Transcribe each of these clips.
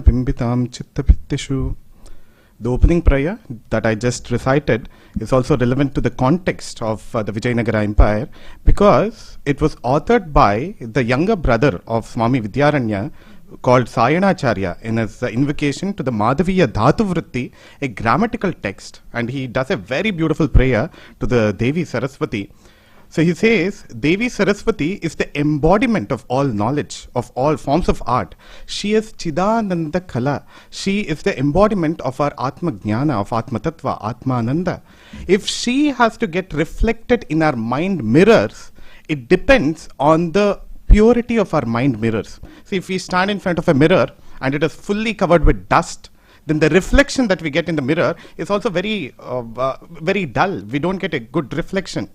Bimbitam chittapittishu. The opening prayer that I just recited is also relevant to the context of the Vijayanagara Empire, because it was authored by the younger brother of Swami Vidyaranya called Sanatana in his invocation to the Madhaviya Dhatu Vritti, a grammatical text, and he does a very beautiful prayer to the Devi Saraswati. So he says, Devi Saraswati is the embodiment of all knowledge, of all forms of art. She is Chidananda Kala. She is the embodiment of our Atma Jnana, of Atma Tattva, Atma Ananda. If she has to get reflected in our mind mirrors, it depends on the purity of our mind mirrors. See, if we stand in front of a mirror and it is fully covered with dust, then the reflection that we get in the mirror is also very dull. We don't get a good reflection.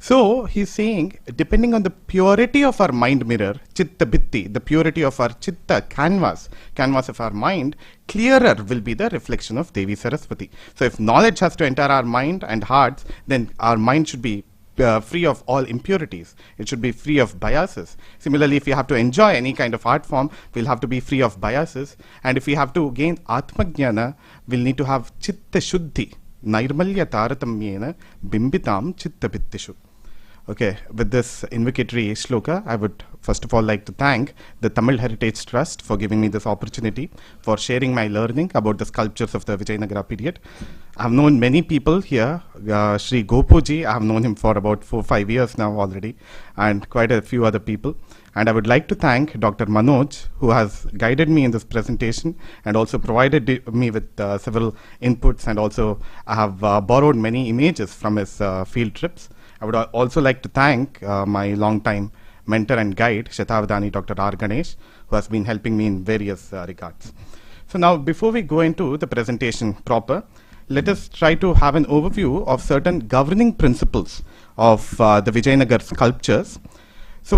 So he's saying, depending on the purity of our mind mirror, chitta bhitti, the purity of our chitta canvas of our mind, clearer will be the reflection of Devi Saraswati. So if knowledge has to enter our mind and hearts, then our mind should be free of all impurities. It should be free of biases. Similarly, if we have to enjoy any kind of art form, we'll have to be free of biases. And if we have to gain Atma Jnana, we'll need to have chitta shuddhi, nairmalya taratamyena bimbitam chitta bhittishu. Okay, with this invocatory shloka, I would first of all like to thank the Tamil Heritage Trust for giving me this opportunity, for sharing my learning about the sculptures of the Vijayanagara period. I have known many people here. Sri Gopuji, I have known him for about 4-5 years now already, and quite a few other people. And I would like to thank Dr. Manoj, who has guided me in this presentation and also provided me with several inputs, and also I have borrowed many images from his field trips. I would also like to thank my long-time mentor and guide, Shatavadani Dr. R. Ganesh, who has been helping me in various regards. So now, before we go into the presentation proper, let us try to have an overview of certain governing principles of the Vijayanagara sculptures. So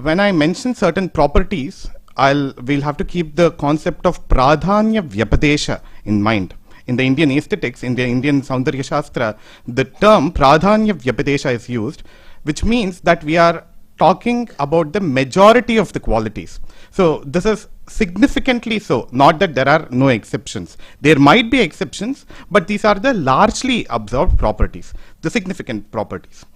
when I mention certain properties, we'll have to keep the concept of pradhanya vyapadesha in mind. In the Indian aesthetics, in the Indian Saundarya Shastra, the term pradhanya vyapadesha is used, which means that we are talking about the majority of the qualities. So this is significantly so, not that there are no exceptions. There might be exceptions, but these are the largely observed properties, the significant properties.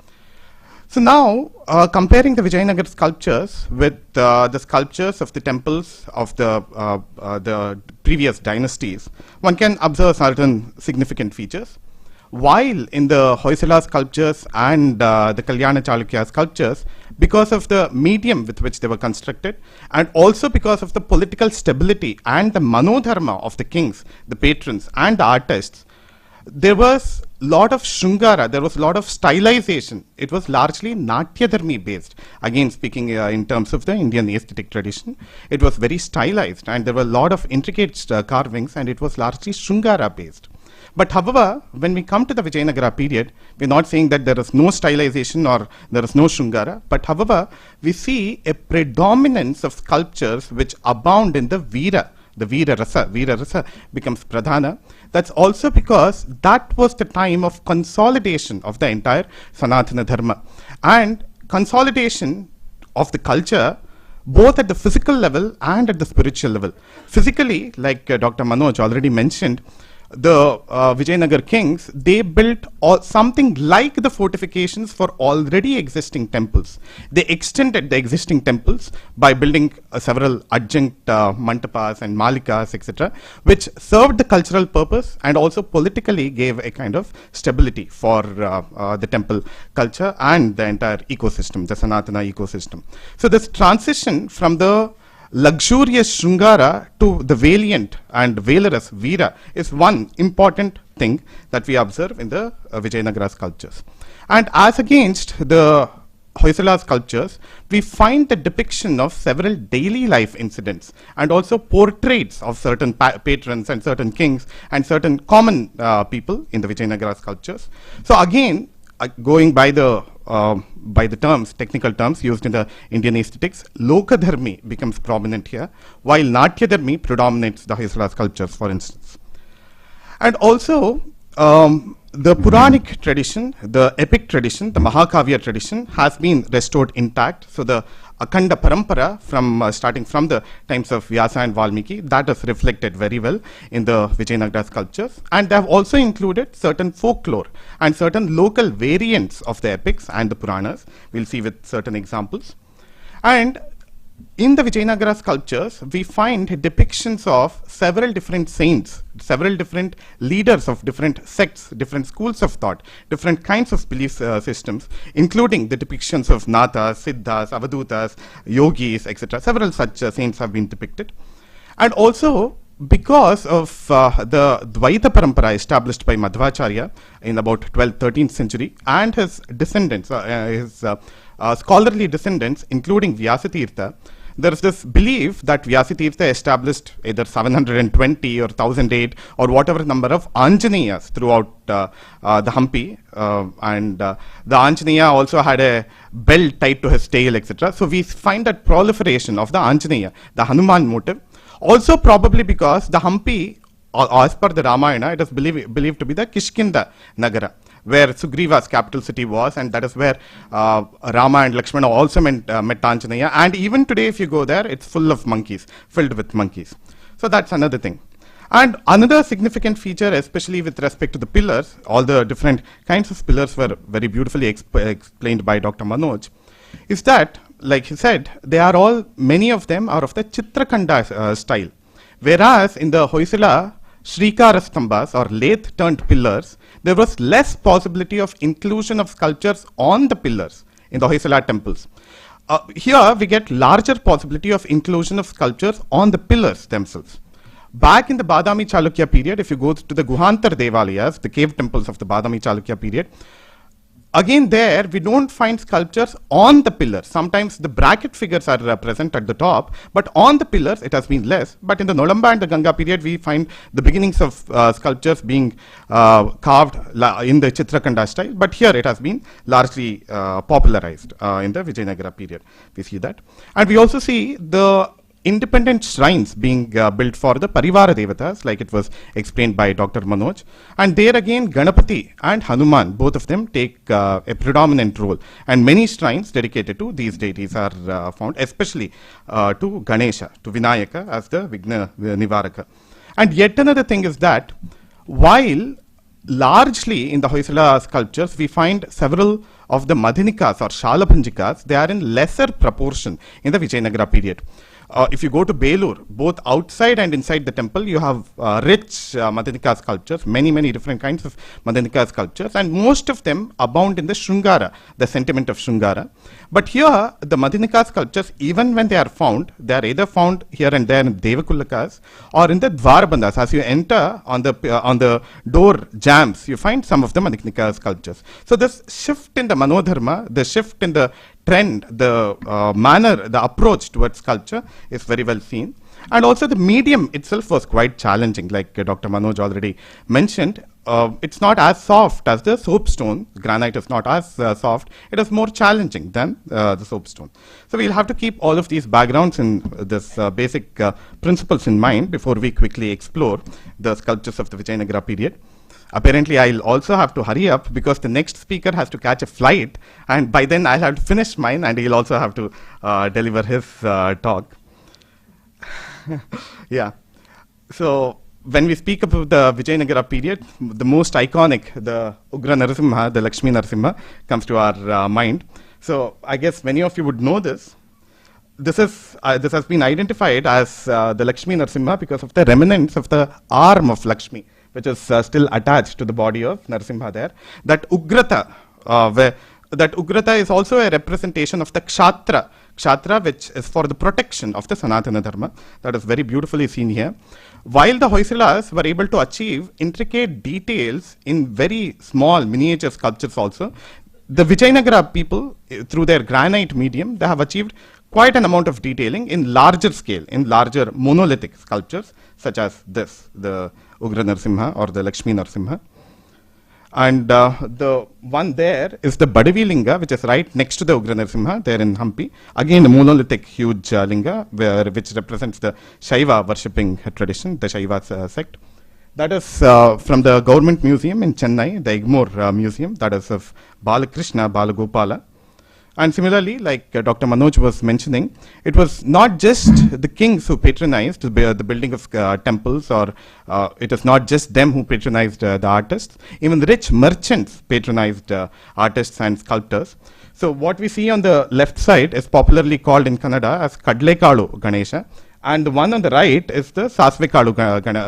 So now, comparing the Vijayanagara sculptures with the sculptures of the temples of the previous dynasties, one can observe certain significant features. While in the Hoysala sculptures and the Kalyana Chalukya sculptures, because of the medium with which they were constructed, and also because of the political stability and the manodharma of the kings, the patrons, and the artists, there was a lot of Shungara, there was a lot of stylization. It was largely Natyadharmi based. Again, speaking in terms of the Indian aesthetic tradition, it was very stylized, and there were a lot of intricate carvings, and it was largely Shungara based. But however, when we come to the Vijayanagara period, we're not saying that there is no stylization or there is no Shungara, but however, we see a predominance of sculptures which abound in the Veera. The Veera Rasa becomes Pradhana. That's also because that was the time of consolidation of the entire Sanatana Dharma. And consolidation of the culture, both at the physical level and at the spiritual level. Physically, like Dr. Manoj already mentioned, the Vijayanagara kings, they built something like the fortifications for already existing temples. They extended the existing temples by building several adjunct mantapas and malikas, etc., which served the cultural purpose and also politically gave a kind of stability for the temple culture and the entire ecosystem, the Sanatana ecosystem. So this transition from the luxurious Shungara to the valiant and valorous Veera is one important thing that we observe in the Vijayanagara sculptures. And as against the Hoysala sculptures, we find the depiction of several daily life incidents and also portraits of certain patrons and certain kings and certain common people in the Vijayanagara sculptures. So again, going by the terms, technical terms used in the Indian aesthetics, Lokadharmi becomes prominent here, while Natyadharmi predominates the Hoysala sculptures, for instance. And also, the Puranic tradition, the epic tradition, the Mahakavya tradition has been restored intact. So the Akhanda Parampara from starting from the times of Vyasa and Valmiki. That is reflected very well in the Vijayanagara sculptures. And they have also included certain folklore and certain local variants of the epics and the Puranas. We'll see with certain examples. And in the Vijayanagara sculptures, we find depictions of several different saints, several different leaders of different sects, different schools of thought, different kinds of belief systems, including the depictions of Nathas, Siddhas, Avadutas, Yogis, etc. Several such saints have been depicted. And also, because of the Dvaita Parampara established by Madhvacharya in about 12th, 13th century, and his descendants, scholarly descendants, including Vyasatirtha, there is this belief that Vyasatirtha established either 720 or 1008 or whatever number of Anjaneyas throughout the Hampi, and the Anjaneya also had a bell tied to his tail, etc. So we find that proliferation of the Anjaneya, the Hanuman motive, also probably because the Hampi, as per the Ramayana, it is believed to be the Kishkinda Nagara, where Sugriva's capital city was, and that is where Rama and Lakshmana also met Anjaneya. And even today, if you go there, it's full of monkeys, filled with monkeys. So that's another thing. And another significant feature, especially with respect to the pillars, all the different kinds of pillars were very beautifully explained by Dr. Manoj, is that, like he said, many of them are of the Chitrakanda style. Whereas in the Hoysala, Shrikara Stambhas or lathe turned pillars, there was less possibility of inclusion of sculptures on the pillars in the Hoysala temples. Here we get larger possibility of inclusion of sculptures on the pillars themselves. Back in the Badami Chalukya period, if you go to the Guhantar Devalayas, the cave temples of the Badami Chalukya period, again there we don't find sculptures on the pillars. Sometimes the bracket figures are present at the top, but on the pillars it has been less. But in the Nolamba and the Ganga period, we find the beginnings of sculptures being carved in the Chitrakanda style, but here it has been largely popularized in the Vijayanagara period. We see that. And we also see the independent shrines being built for the Parivara Devatas, like it was explained by Dr. Manoj. And there again, Ganapati and Hanuman, both of them take a predominant role. And many shrines dedicated to these deities are found, especially to Ganesha, to Vinayaka as the Vigna Nivaraka. And yet another thing is that while largely in the Hoysala sculptures, we find several of the Madhinikas or Shalabhanjikas, they are in lesser proportion in the Vijayanagara period. If you go to Belur, both outside and inside the temple, you have rich Madhyanika sculptures, many different kinds of Madhyanika sculptures, and most of them abound in the Shringara, the sentiment of Shringara. But here, the Madhyanika sculptures, even when they are found, they are either found here and there in Devakullakas or in the Dwarabandhas. As you enter on the door jambs, you find some of the Madhyanika sculptures. So this shift in the Manodharma, the shift in the trend, the manner, the approach towards sculpture is very well seen. And also the medium itself was quite challenging, like Dr. Manoj already mentioned. It's not as soft as the soapstone. Granite is not as soft. It is more challenging than the soapstone. So we'll have to keep all of these backgrounds and this basic principles in mind before we quickly explore the sculptures of the Vijayanagara period. Apparently, I'll also have to hurry up because the next speaker has to catch a flight, and by then I'll have to finish mine, and he'll also have to deliver his talk. Yeah. So when we speak about the Vijayanagara period, the most iconic, the Ugra Narasimha, the Lakshmi Narasimha, comes to our mind. So I guess many of you would know this. This has been identified as the Lakshmi Narasimha because of the remnants of the arm of Lakshmi, which is still attached to the body of Narasimha there. That Ugrata, that Ugrata is also a representation of the Kshatra, which is for the protection of the Sanatana Dharma. That is very beautifully seen here. While the Hoysalas were able to achieve intricate details in very small miniature sculptures also, the Vijayanagara people, through their granite medium, they have achieved quite an amount of detailing in larger scale, in larger monolithic sculptures, such as this, the Ugra Narasimha or the Lakshmi Narasimha. And the one there is the Badavi Linga, which is right next to the Ugra Narasimha, there in Hampi. Again, a monolithic huge linga, which represents the Shaiva worshipping tradition, the Shaiva sect. That is from the government museum in Chennai, the Egmore Museum, that is of Balakrishna Balagopala. And similarly, like Dr. Manoj was mentioning, it was not just the kings who patronized the building of temples, or it is not just them who patronized the artists. Even the rich merchants patronized artists and sculptors. So what we see on the left side is popularly called in Kannada as Kadlekalu Ganesha, and the one on the right is the Sasvekalu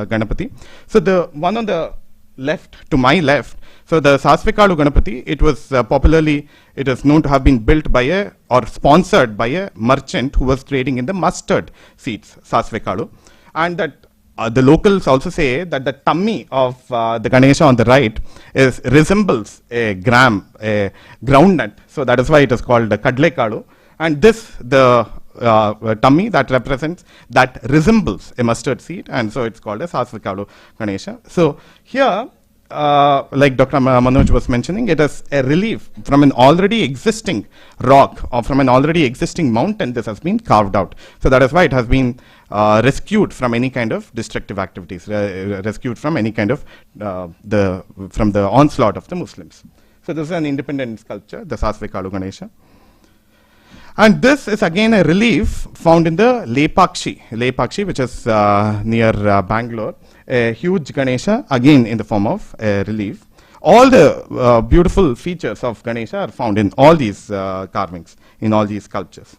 Ganapati. So the one on the left, to my left, so the Sasvekalu Ganapati, it was popularly, it is known to have been built by or sponsored by a merchant who was trading in the mustard seeds, Sasvekalu. And that the locals also say that the tummy of the Ganesha on the right resembles a groundnut. So that is why it is called the Kadlekalu. And this, the tummy that resembles a mustard seed, and so it's called a Sasvekalu Ganesha. So here, like Dr. Manoj was mentioning, it is a relief from an already existing rock or from an already existing mountain. This has been carved out. So that is why it has been rescued from any kind of destructive activities, rescued from any kind of from the onslaught of the Muslims. So this is an independent sculpture, the Sasvekalu Ganesha. And this is again a relief found in the Lepakshi, which is near Bangalore, a huge Ganesha, again in the form of a relief. All the beautiful features of Ganesha are found in all these carvings, in all these sculptures.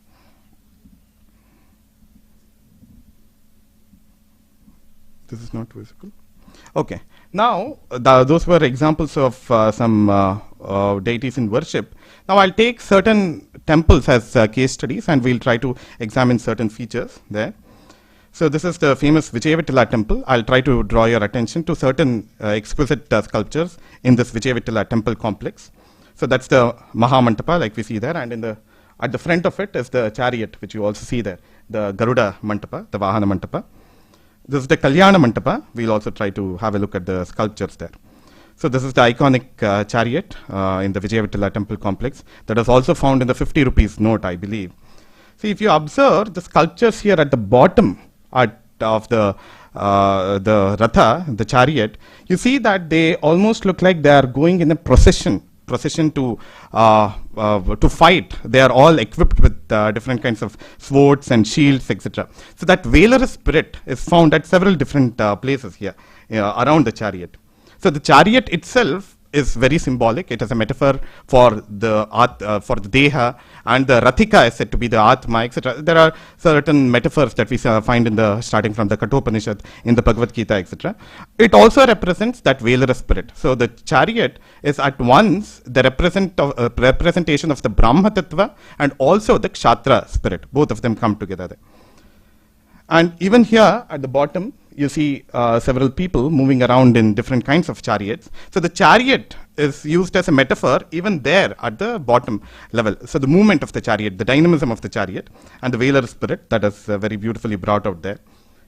This is not visible. Okay. Now, those were examples of some deities in worship. Now, I'll take certain temples as case studies, and we'll try to examine certain features there. So this is the famous Vijayavittala temple. I'll try to draw your attention to certain exquisite sculptures in this Vijayavittala temple complex. So that's the Mahamantapa, like we see there, and at the front of it is the chariot, which you also see there, the Garuda Mantapa, the Vahana Mantapa. This is the Kalyana Mantapa. We'll also try to have a look at the sculptures there. So this is the iconic chariot in the Vijayavittala temple complex that is also found in the 50 rupees note, I believe. See, if you observe the sculptures here at the bottom of the Ratha, the chariot, you see that they almost look like they are going in a procession to fight. They are all equipped with different kinds of swords and shields, etc. So that valorous spirit is found at several different places here around the chariot. So the chariot itself is very symbolic. It is a metaphor for the Deha, and the Rathika is said to be the Atma, etc. There are certain metaphors that we find in starting from the Kathopanishad, in the Bhagavad Gita, etc. It also represents that valorous spirit. So the chariot is at once the representation of the Brahma Tattva and also the Kshatriya spirit. Both of them come together there. And even here at the bottom, you see several people moving around in different kinds of chariots. So the chariot is used as a metaphor even there at the bottom level. So the movement of the chariot, the dynamism of the chariot, and the valor spirit, that is very beautifully brought out there.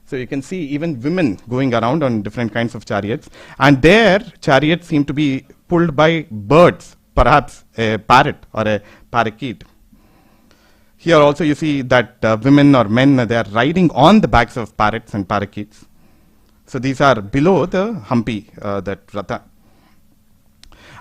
So you can see even women going around on different kinds of chariots, and their chariots seem to be pulled by birds, perhaps a parrot or a parakeet. Here also you see that women or men, they are riding on the backs of parrots and parakeets. So these are below the Hampi, that Ratha.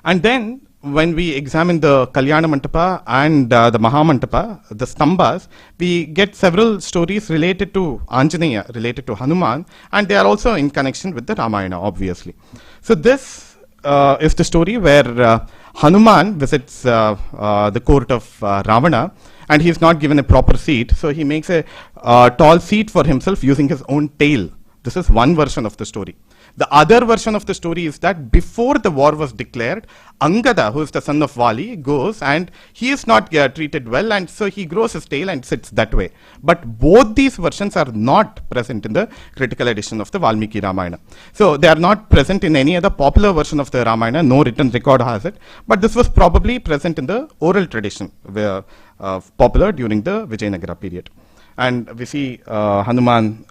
And then when we examine the Kalyana Mantapa and the Mahamantapa, the Stambhas, we get several stories related to Anjaneya, related to Hanuman, and they are also in connection with the Ramayana, obviously. So this is the story where Hanuman visits the court of Ravana, and he is not given a proper seat, so he makes a tall seat for himself using his own tail. This is one version of the story. The other version of the story is that before the war was declared, Angada, who is the son of Vali, goes and he is not treated well, and so he grows his tail and sits that way. But both these versions are not present in the critical edition of the Valmiki Ramayana. So they are not present in any other popular version of the Ramayana, no written record has it, but this was probably present in the oral tradition, popular during the Vijayanagara period. And we see Hanuman,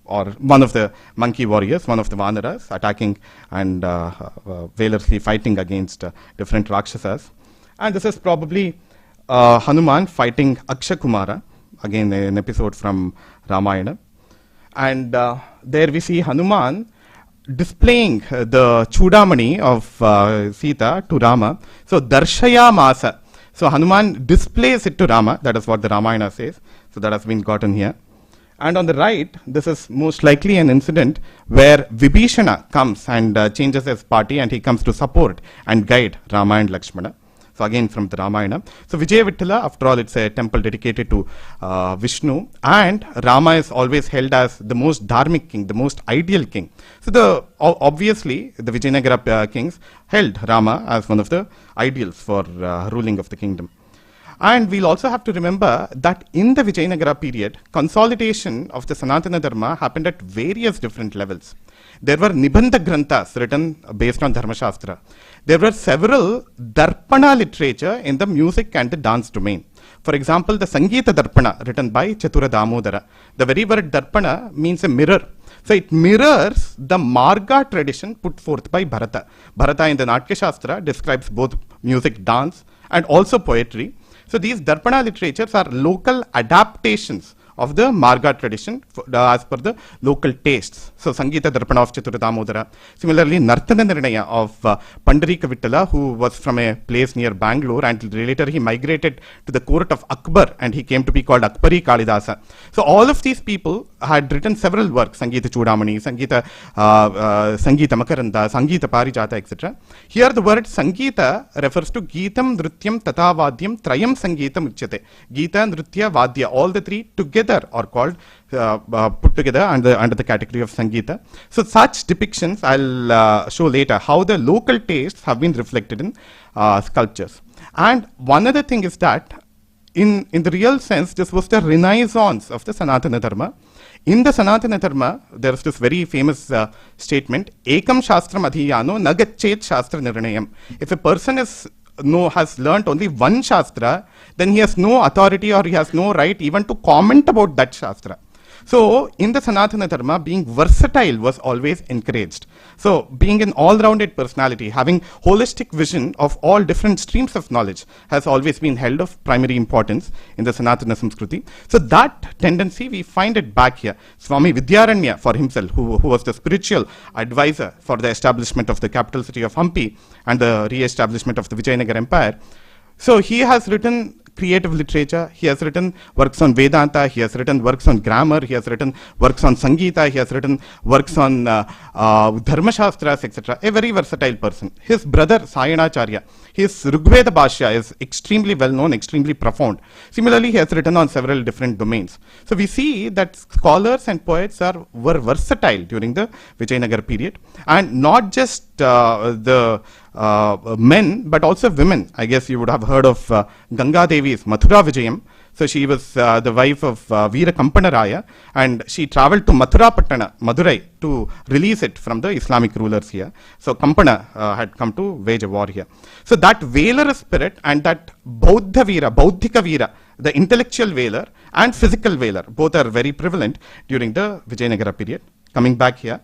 or one of the monkey warriors, one of the Vanaras, attacking and valorously fighting against different Rakshasas. And this is probably Hanuman fighting Akshakumara, again an episode from Ramayana. And there we see Hanuman displaying the Chudamani of Sita to Rama. So Darshaya Masa. So Hanuman displays it to Rama. That is what the Ramayana says. So that has been gotten here. And on the right, this is most likely an incident where Vibhishana comes and changes his party, and he comes to support and guide Rama and Lakshmana. So again from the Ramayana. So Vijayavithala, after all, it's a temple dedicated to Vishnu, and Rama is always held as the most dharmic king, the most ideal king. So obviously the Vijayanagara kings held Rama as one of the ideals for ruling of the kingdom. And we'll also have to remember that in the Vijayanagara period, consolidation of the Sanatana Dharma happened at various different levels. There were Nibandha Granthas written based on Dharma Shastra. There were several Darpana literature in the music and the dance domain. For example, the Sangeeta Darpana written by Chatura Damodara. The very word Darpana means a mirror. So it mirrors the Marga tradition put forth by Bharata. Bharata in the Natya Shastra describes both music, dance, and also poetry. So these Darpana literatures are local adaptations of the Marga tradition as per the local tastes. So Sangeeta Darpana of Chatura Damodara. Similarly, Nartana Nirnaya of Pandarika Vittala, who was from a place near Bangalore, and later he migrated to the court of Akbar, and he came to be called Akbari Kalidasa. So all of these people had written several works, Sangeeta Chudamani, Sangeeta Makaranda, Sangeeta Parijata, etc. Here the word Sangeeta refers to Geetam, Nrutyam, Tatavadyam, Trayam Sangeetam Uchyate. Geeta, Nrutya, Vadya, all the three together are called, put together under the category of Sangeeta. So such depictions, I'll show later how the local tastes have been reflected in sculptures. And one other thing is that in the real sense, this was the renaissance of the Sanatana Dharma. In the Sanatana Dharma, there is this very famous statement, Ekam Shastram Adhiyano Nagachet Shastra Nirnayam. If a person has learnt only one Shastra, then he has no authority or he has no right even to comment about that Shastra. So in the Sanatana Dharma, being versatile was always encouraged. So being an all-rounded personality, having holistic vision of all different streams of knowledge has always been held of primary importance in the Sanatana Samskriti. So that tendency, we find it back here. Swami Vidyaranya for himself, who was the spiritual advisor for the establishment of the capital city of Hampi and the re-establishment of the Vijayanagara Empire. So he has written creative literature, he has written works on Vedanta, he has written works on grammar, he has written works on Sangeeta, he has written works on Dharma Shastras, etc. A very versatile person. His brother Sayanacharya, his Rigveda Bhashya is extremely well known, extremely profound. Similarly, he has written on several different domains. So we see that scholars and poets were versatile during the Vijayanagara period, and not just the men, but also women. I guess you would have heard of Ganga Devi's Mathura Vijayam. So she was the wife of Veera Kampana Raya, and she traveled to Mathura Pattana, Madurai, to release it from the Islamic rulers here. So Kampana had come to wage a war here. So that valorous spirit and that Bauddha Veera, Bauddhika Veera, the intellectual valor and physical valor, both are very prevalent during the Vijayanagara period. Coming back here.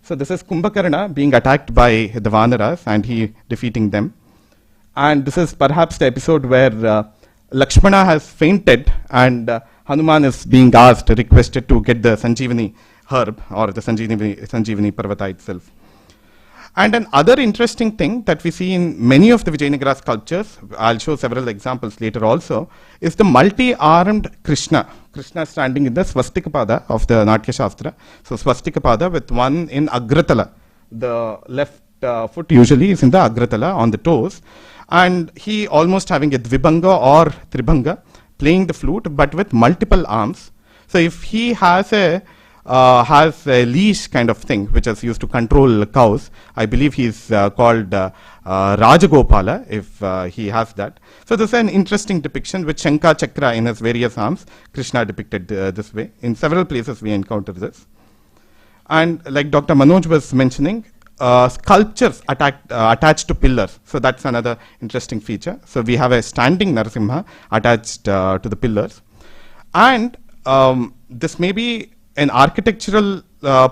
So this is Kumbhakarna being attacked by the Vanaras and he defeating them. And this is perhaps the episode where Lakshmana has fainted and Hanuman is being requested to get the Sanjeevani herb or the Sanjeevani Parvata itself. And another interesting thing that we see in many of the Vijayanagara sculptures, I'll show several examples later also, is the multi-armed Krishna. Krishna standing in the Swastikapada of the Natya Shastra. So Swastikapada with one in Agratala. The left foot usually is in the Agratala on the toes. And he almost having a Dvibhanga or Tribhanga, playing the flute but with multiple arms. So if he has a leash kind of thing which is used to control cows, I believe he's called Rajagopala if he has that. So this is an interesting depiction with Shankha Chakra in his various arms. Krishna depicted this way. In several places we encounter this. And like Dr. Manoj was mentioning, sculptures attached to pillars. So that's another interesting feature. So we have a standing Narasimha attached to the pillars. And this may be an architectural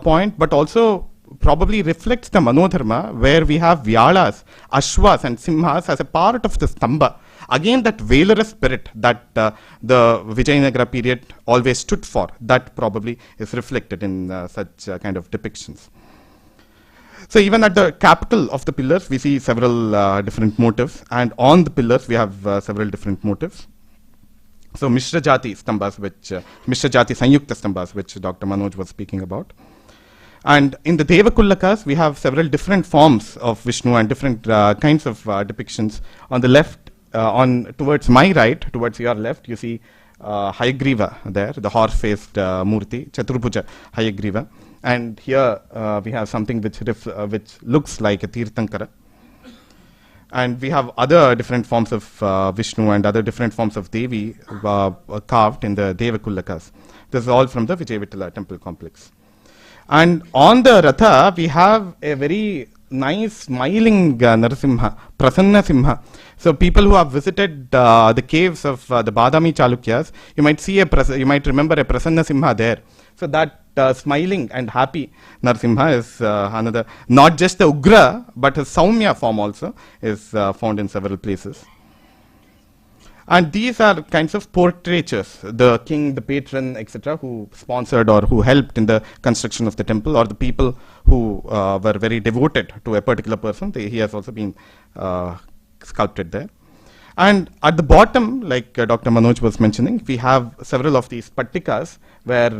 point, but also probably reflects the Manodharma, where we have Vyalas, Ashwas and Simhas as a part of the Stamba. Again, that valorous spirit that the Vijayanagara period always stood for, that probably is reflected in such kind of depictions. So even at the capital of the pillars, we see several different motifs, and on the pillars we have several different motifs. So Mishra Jati Stambhas, Mishra Jati Sanyukta Stambhas, which Dr. Manoj was speaking about. And in the Devakullakas, we have several different forms of Vishnu and different kinds of depictions. On the left, towards my right, towards your left, you see Hayagriva there, the horse-faced Murti, Chaturbuja Hayagriva. And here we have something which looks like a Tirthankara. And we have other different forms of Vishnu and other different forms of Devi carved in the Devakullakas. This is all from the Vijayavitala temple complex. And on the Ratha, we have a very nice smiling Narasimha, Prasanna Simha. So people who have visited the caves of the Badami Chalukyas, you might remember a Prasanna Simha there. So that smiling and happy Narasimha is another, not just the Ugra, but his Saumya form also is found in several places. And these are kinds of portraitures, the king, the patron, etc., who sponsored or who helped in the construction of the temple, or the people who were very devoted to a particular person. He has also been sculpted there. And at the bottom, like Dr. Manoj was mentioning, we have several of these pattikas where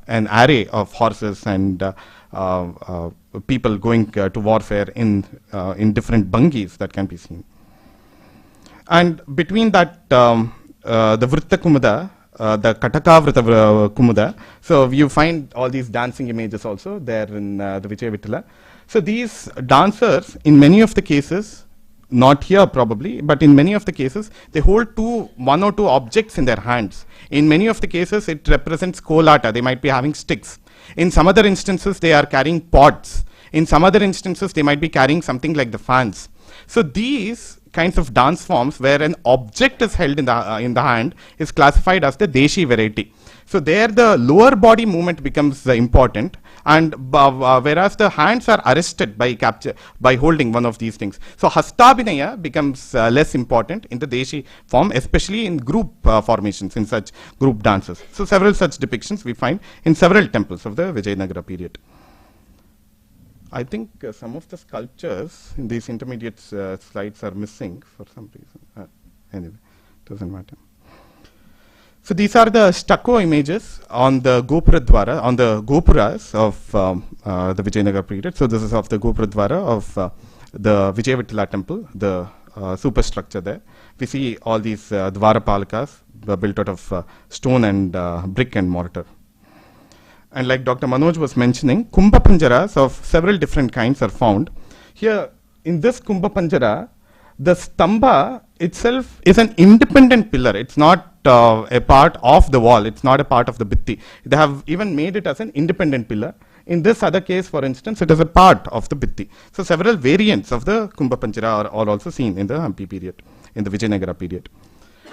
an array of horses and people going to warfare in different bhangis that can be seen. And between that, the Vritta Kumuda, the Kataka Vritta Kumuda, so you find all these dancing images also there in the Vijayavitala. So these dancers, in many of the cases, not here probably, but in many of the cases, they hold one or two objects in their hands. In many of the cases, it represents kolata. They might be having sticks. In some other instances, they are carrying pots. In some other instances, they might be carrying something like the fans. So these kinds of dance forms where an object is held in the hand is classified as the Deshi variety. So there the lower body movement becomes important, and whereas the hands are arrested by holding one of these things. So Hastabhinaya becomes less important in the Deshi form, especially in group formations, in such group dances. So several such depictions we find in several temples of the Vijayanagara period. I think some of the sculptures in these intermediate slides are missing for some reason. Anyway, doesn't matter. So these are the stucco images on the Gopura Dwara, on the Gopuras of the Vijayanagara period. So this is of the Gopura Dwara of the Vijayavitala temple, the superstructure there. We see all these Dwarapalakas built out of stone and brick and mortar. And like Dr. Manoj was mentioning, Kumbha Panjaras of several different kinds are found. Here, in this Kumbha Panjara, the Stambha itself is an independent pillar. It's not a part of the wall. It's not a part of the Bitti. They have even made it as an independent pillar. In this other case, for instance, it is a part of the Bitti. So several variants of the Kumbha Panjara are also seen in the Hampi period, in the Vijayanagara period.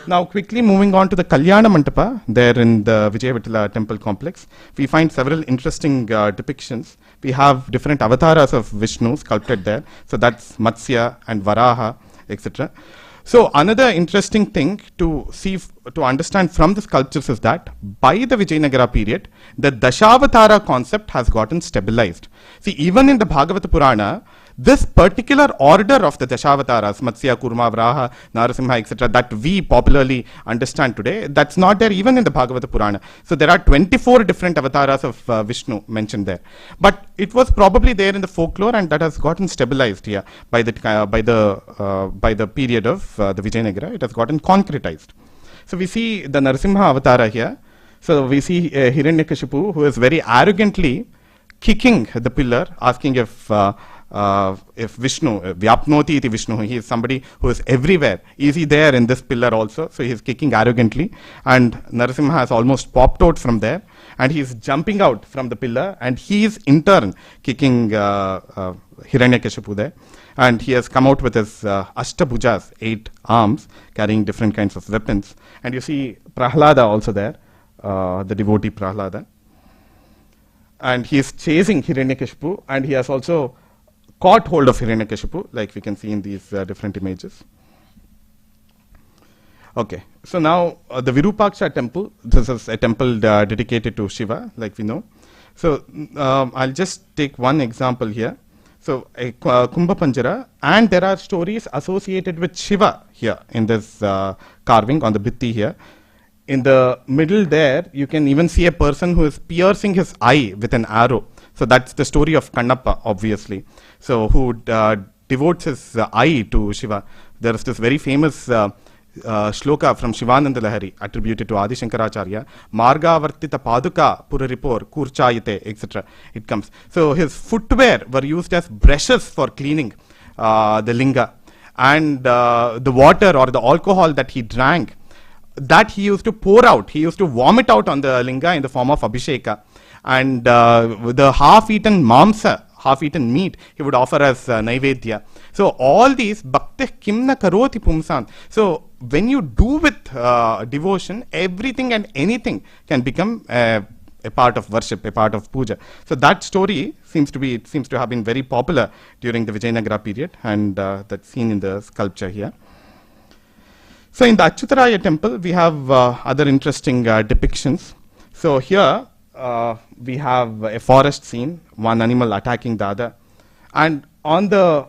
Now quickly moving on to the Kalyana Mantapa, there in the Vijayavitala temple complex, we find several interesting depictions. We have different avatars of Vishnu sculpted there. So that's Matsya and Varaha, etc. So another interesting thing to see, to understand from the sculptures is that by the Vijayanagara period, the Dashavatara concept has gotten stabilized. See, even in the Bhagavata Purana, this particular order of the Dashavataras, Matsya, Kurma, Vraha, Narasimha, etc., that we popularly understand today, that's not there even in the Bhagavata Purana. So there are 24 different avatars of Vishnu mentioned there. But it was probably there in the folklore, and that has gotten stabilized here by the period of the Vijayanagara. It has gotten concretized. So we see the Narasimha avatara here. So we see Hiranyakashipu, who is very arrogantly kicking the pillar, asking if Vishnu, Vyapnoti iti Vishnu, he is somebody who is everywhere. Is he there in this pillar also? So he is kicking arrogantly, and Narasimha has almost popped out from there, and he is jumping out from the pillar, and he is in turn kicking Hiranyakashipu there, and he has come out with his Ashtabhujas, 8 arms, carrying different kinds of weapons. And you see Prahlada also there, the devotee Prahlada, and he is chasing Hiranyakashipu, and he has also caught hold of Hiranyakashipu, like we can see in these different images. Okay, so now the Virupaksha temple, this is a temple dedicated to Shiva, like we know. So I'll just take one example here. So a Kumbha Panjara, and there are stories associated with Shiva here in this carving on the Bhitti here. In the middle there, you can even see a person who is piercing his eye with an arrow. So that's the story of Kannappa, obviously. So who devotes his eye to Shiva. There is this very famous shloka from Shivananda Lahari attributed to Adi Shankaracharya, Marga Vartita Paduka Puraripor Kurchayite, etc. It comes. So his footwear were used as brushes for cleaning the linga, and the water or the alcohol that he drank, that he used to pour out, he used to vomit out on the linga in the form of abhisheka, and the half-eaten mamsa, half-eaten meat, he would offer as naivedya. So all these bhakti kimna karoti pumsan. So when you do with devotion, everything and anything can become a part of worship, a part of puja. So that story seems to have been very popular during the Vijayanagara period, and that's seen in the sculpture here. So in the Achyutaraya temple, we have other interesting depictions. So here we have a forest scene, one animal attacking the other, and on the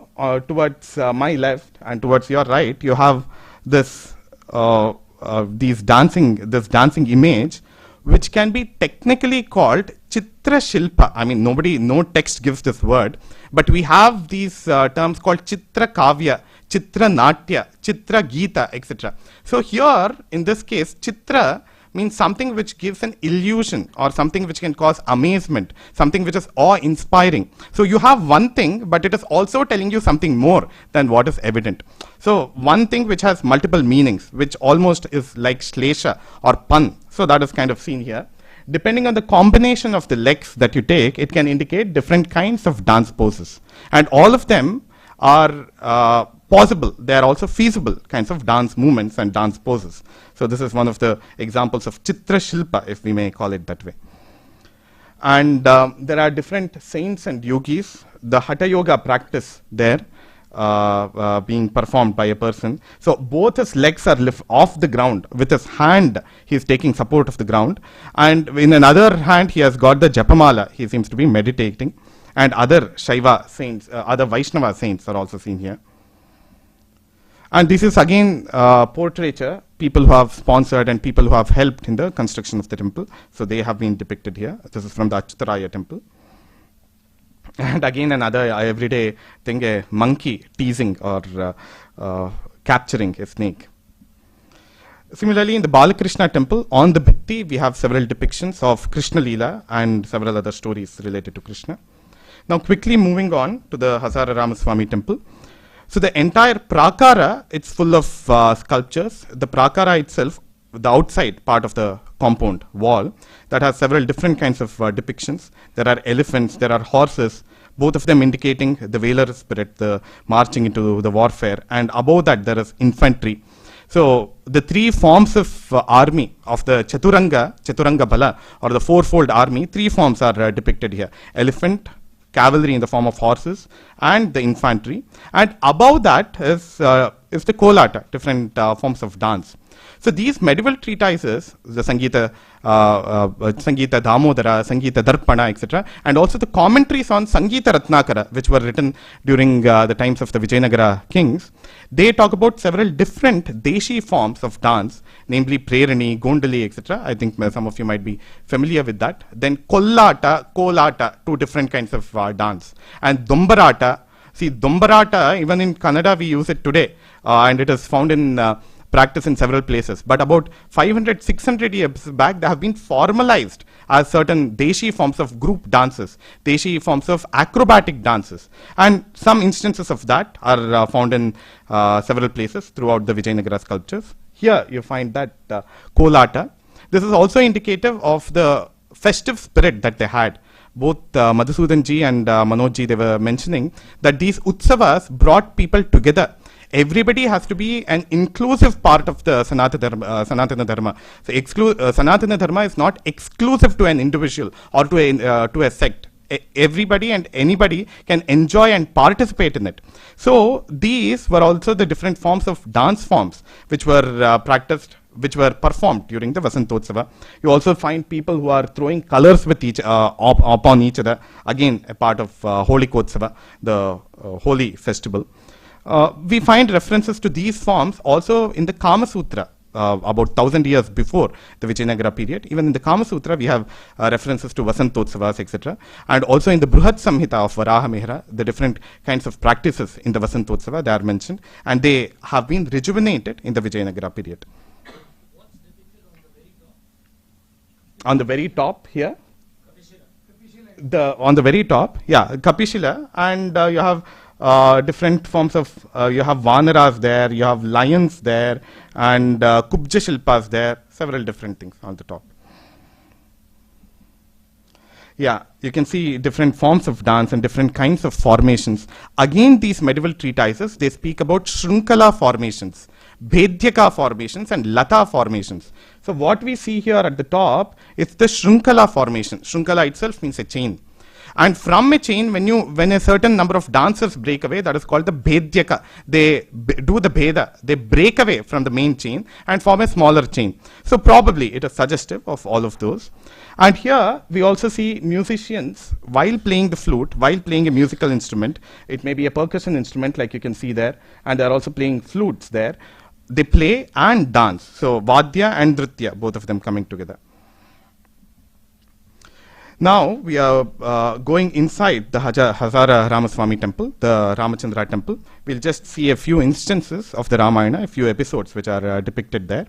towards my left and towards your right, you have this this dancing image, which can be technically called Chitra Shilpa. I mean, no text gives this word, but we have these terms called Chitra Kavya, Chitra Natya, Chitra Gita, etc. So here, in this case, Chitra means something which gives an illusion or something which can cause amazement, something which is awe-inspiring. So you have one thing, but it is also telling you something more than what is evident. So one thing which has multiple meanings, which almost is like shlesha or pun. So that is kind of seen here. Depending on the combination of the legs that you take, it can indicate different kinds of dance poses. And all of them are possible. They are also feasible kinds of dance movements and dance poses. So this is one of the examples of Chitra Shilpa, if we may call it that way. And there are different saints and yogis. The Hatha Yoga practice there being performed by a person. So both his legs are lifted off the ground. With his hand, he is taking support of the ground. And in another hand, he has got the Japamala. He seems to be meditating. And other Shaiva saints, other Vaishnava saints are also seen here. And this is again portraiture, people who have sponsored and people who have helped in the construction of the temple. So they have been depicted here. This is from the Achyutaraya temple. And again another everyday thing, a monkey teasing or capturing a snake. Similarly, in the Balakrishna temple, on the Bhitti, we have several depictions of Krishna Leela and several other stories related to Krishna. Now quickly moving on to the Hazara Ramaswamy temple. So the entire prakara, it's full of sculptures. The prakara itself, the outside part of the compound wall, that has several different kinds of depictions. There are elephants, there are horses, both of them indicating the Velar spirit, the marching into the warfare. And above that, there is infantry. So the three forms of army of the Chaturanga Bala, or the fourfold army, three forms are depicted here. Elephant, cavalry in the form of horses, and the infantry. And above that is the kolata, different forms of dance. So these medieval treatises, the Sangita Damodara, Sangita Darpana, etc., and also the commentaries on Sangita Ratnakara, which were written during the times of the Vijayanagara kings, they talk about several different Deshi forms of dance, namely Prerani, Gondali, etc. I think some of you might be familiar with that. Then Kollata, Kolata, two different kinds of dance. And Dombarata, see Dombarata, even in Kannada we use it today, and it is found in practice in several places. But about 500, 600 years back, they have been formalized as certain Deshi forms of group dances, Deshi forms of acrobatic dances. And some instances of that are found in several places throughout the Vijayanagara sculptures. Here you find that Kolata. This is also indicative of the festive spirit that they had. Both Madhusudan ji and Manoj ji, they were mentioning that these utsavas brought people together. Everybody has to be an inclusive part of the Sanatana Dharma. So Sanatana Dharma is not exclusive to an individual or to a sect. everybody and anybody can enjoy and participate in it. So these were also the different forms of dance forms which were practiced, which were performed during the Vasantotsava. You also find people who are throwing colors with upon each other, again a part of Holi Kotsava, the holy festival. We find references to these forms also in the Kama Sutra, about 1000 years before the Vijayanagara period. Even in the Kama Sutra, we have references to Vasantotsavas, etc. And also in the Bruhat Samhita of Varaha Mihra, the different kinds of practices in the Vasantotsava, they are mentioned, and they have been rejuvenated in the Vijayanagara period. What's depicted on the very top here? On the very top, yeah, Kapishila, and you have different forms of, you have Vanaras there, you have lions there, and Kubja Shilpas there, several different things on the top. Yeah, you can see different forms of dance and different kinds of formations. Again, these medieval treatises, they speak about Shrunkala formations, Bhedyaka formations, and Lata formations. So what we see here at the top is the Shrunkala formation. Shrunkala itself means a chain. And from a chain, when a certain number of dancers break away, that is called the Bhedyaka. They do the Bheda. They break away from the main chain and form a smaller chain. So probably it is suggestive of all of those. And here we also see musicians while playing the flute, while playing a musical instrument. It may be a percussion instrument like you can see there, and they are also playing flutes there. They play and dance. So Vadya and Nritya, both of them coming together. Now we are going inside the Hazara Ramaswamy temple, the Ramachandra temple. We'll just see a few instances of the Ramayana, a few episodes which are depicted there.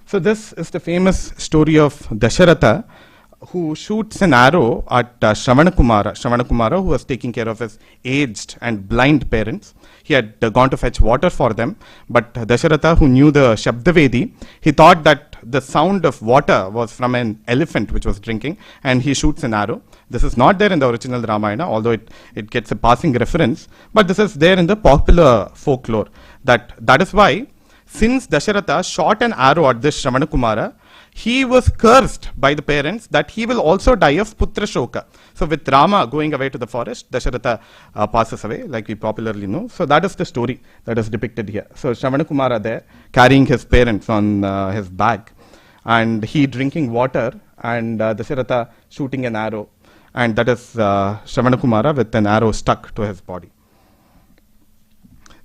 So this is the famous story of Dasharatha, who shoots an arrow at Shravanakumara, who was taking care of his aged and blind parents. He had gone to fetch water for them, but Dasharatha, who knew the Shabdavedi, he thought that the sound of water was from an elephant which was drinking, and he shoots an arrow. This is not there in the original Ramayana, although it gets a passing reference, but this is there in the popular folklore. That is why, since Dasharatha shot an arrow at this Shravanakumara, he was cursed by the parents that he will also die of Putra Shoka. So with Rama going away to the forest, Dasharatha passes away, like we popularly know. So that is the story that is depicted here. So Shravanakumara there, carrying his parents on his back, and he drinking water, and Dasharatha shooting an arrow, and that is Shravanakumara with an arrow stuck to his body.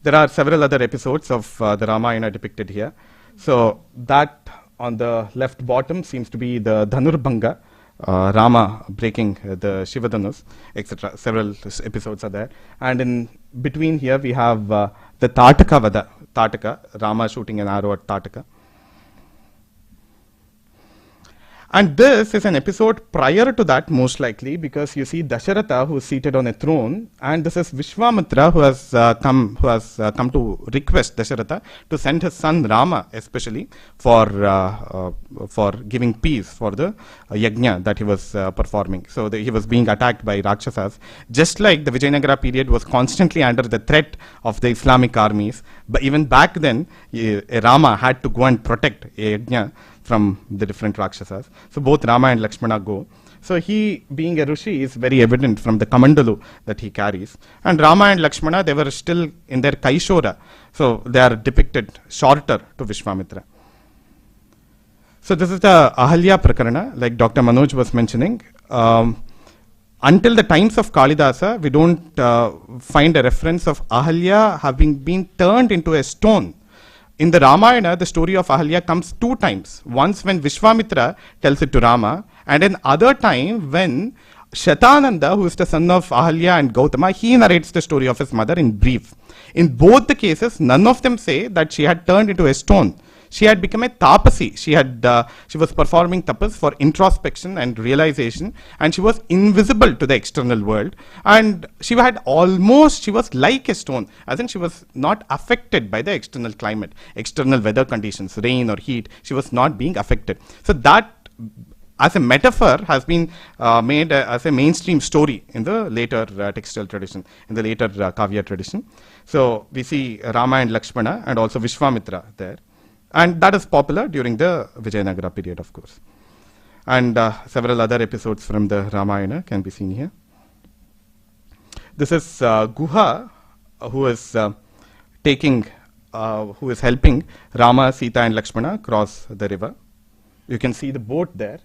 There are several other episodes of the Ramayana depicted here. So that on the left bottom seems to be the Dhanurbhanga, Rama breaking the Shivadhanus, etc. Several episodes are there. And in between here we have the Tataka Vada, Tataka, Rama shooting an arrow at Tataka. And this is an episode prior to that, most likely, because you see Dasharatha, who is seated on a throne, and this is Vishwamitra, who has come to request Dasharatha to send his son Rama, especially for giving peace for the yajna that he was performing. So he was being attacked by Rakshasas, just like the Vijayanagara period was constantly under the threat of the Islamic armies. But even back then, Rama had to go and protect a yajna from the different Rakshasas. So both Rama and Lakshmana go. So he, being a Rishi, is very evident from the Kamandalu that he carries. And Rama and Lakshmana, they were still in their Kaishora. So they are depicted shorter to Vishwamitra. So this is the Ahalya Prakarana, like Dr. Manoj was mentioning. Until the times of Kalidasa, we don't find a reference of Ahalya having been turned into a stone. In the Ramayana, the story of Ahalya comes two times. Once when Vishwamitra tells it to Rama, and another time when Shatananda, who is the son of Ahalya and Gautama, he narrates the story of his mother in brief. In both the cases, none of them say that she had turned into a stone. She had become a tapasi. She was performing tapas for introspection and realization, and she was invisible to the external world. And she was like a stone, as in she was not affected by the external climate, external weather conditions, rain or heat. She was not being affected. So that, as a metaphor, has been made as a mainstream story in the later textual tradition, in the later Kavya tradition. So we see Rama and Lakshmana and also Vishwamitra there. And that is popular during the Vijayanagara period, of course. And several other episodes from the Ramayana can be seen here. This is Guha, who is who is helping Rama, Sita and Lakshmana cross the river. You can see the boat there.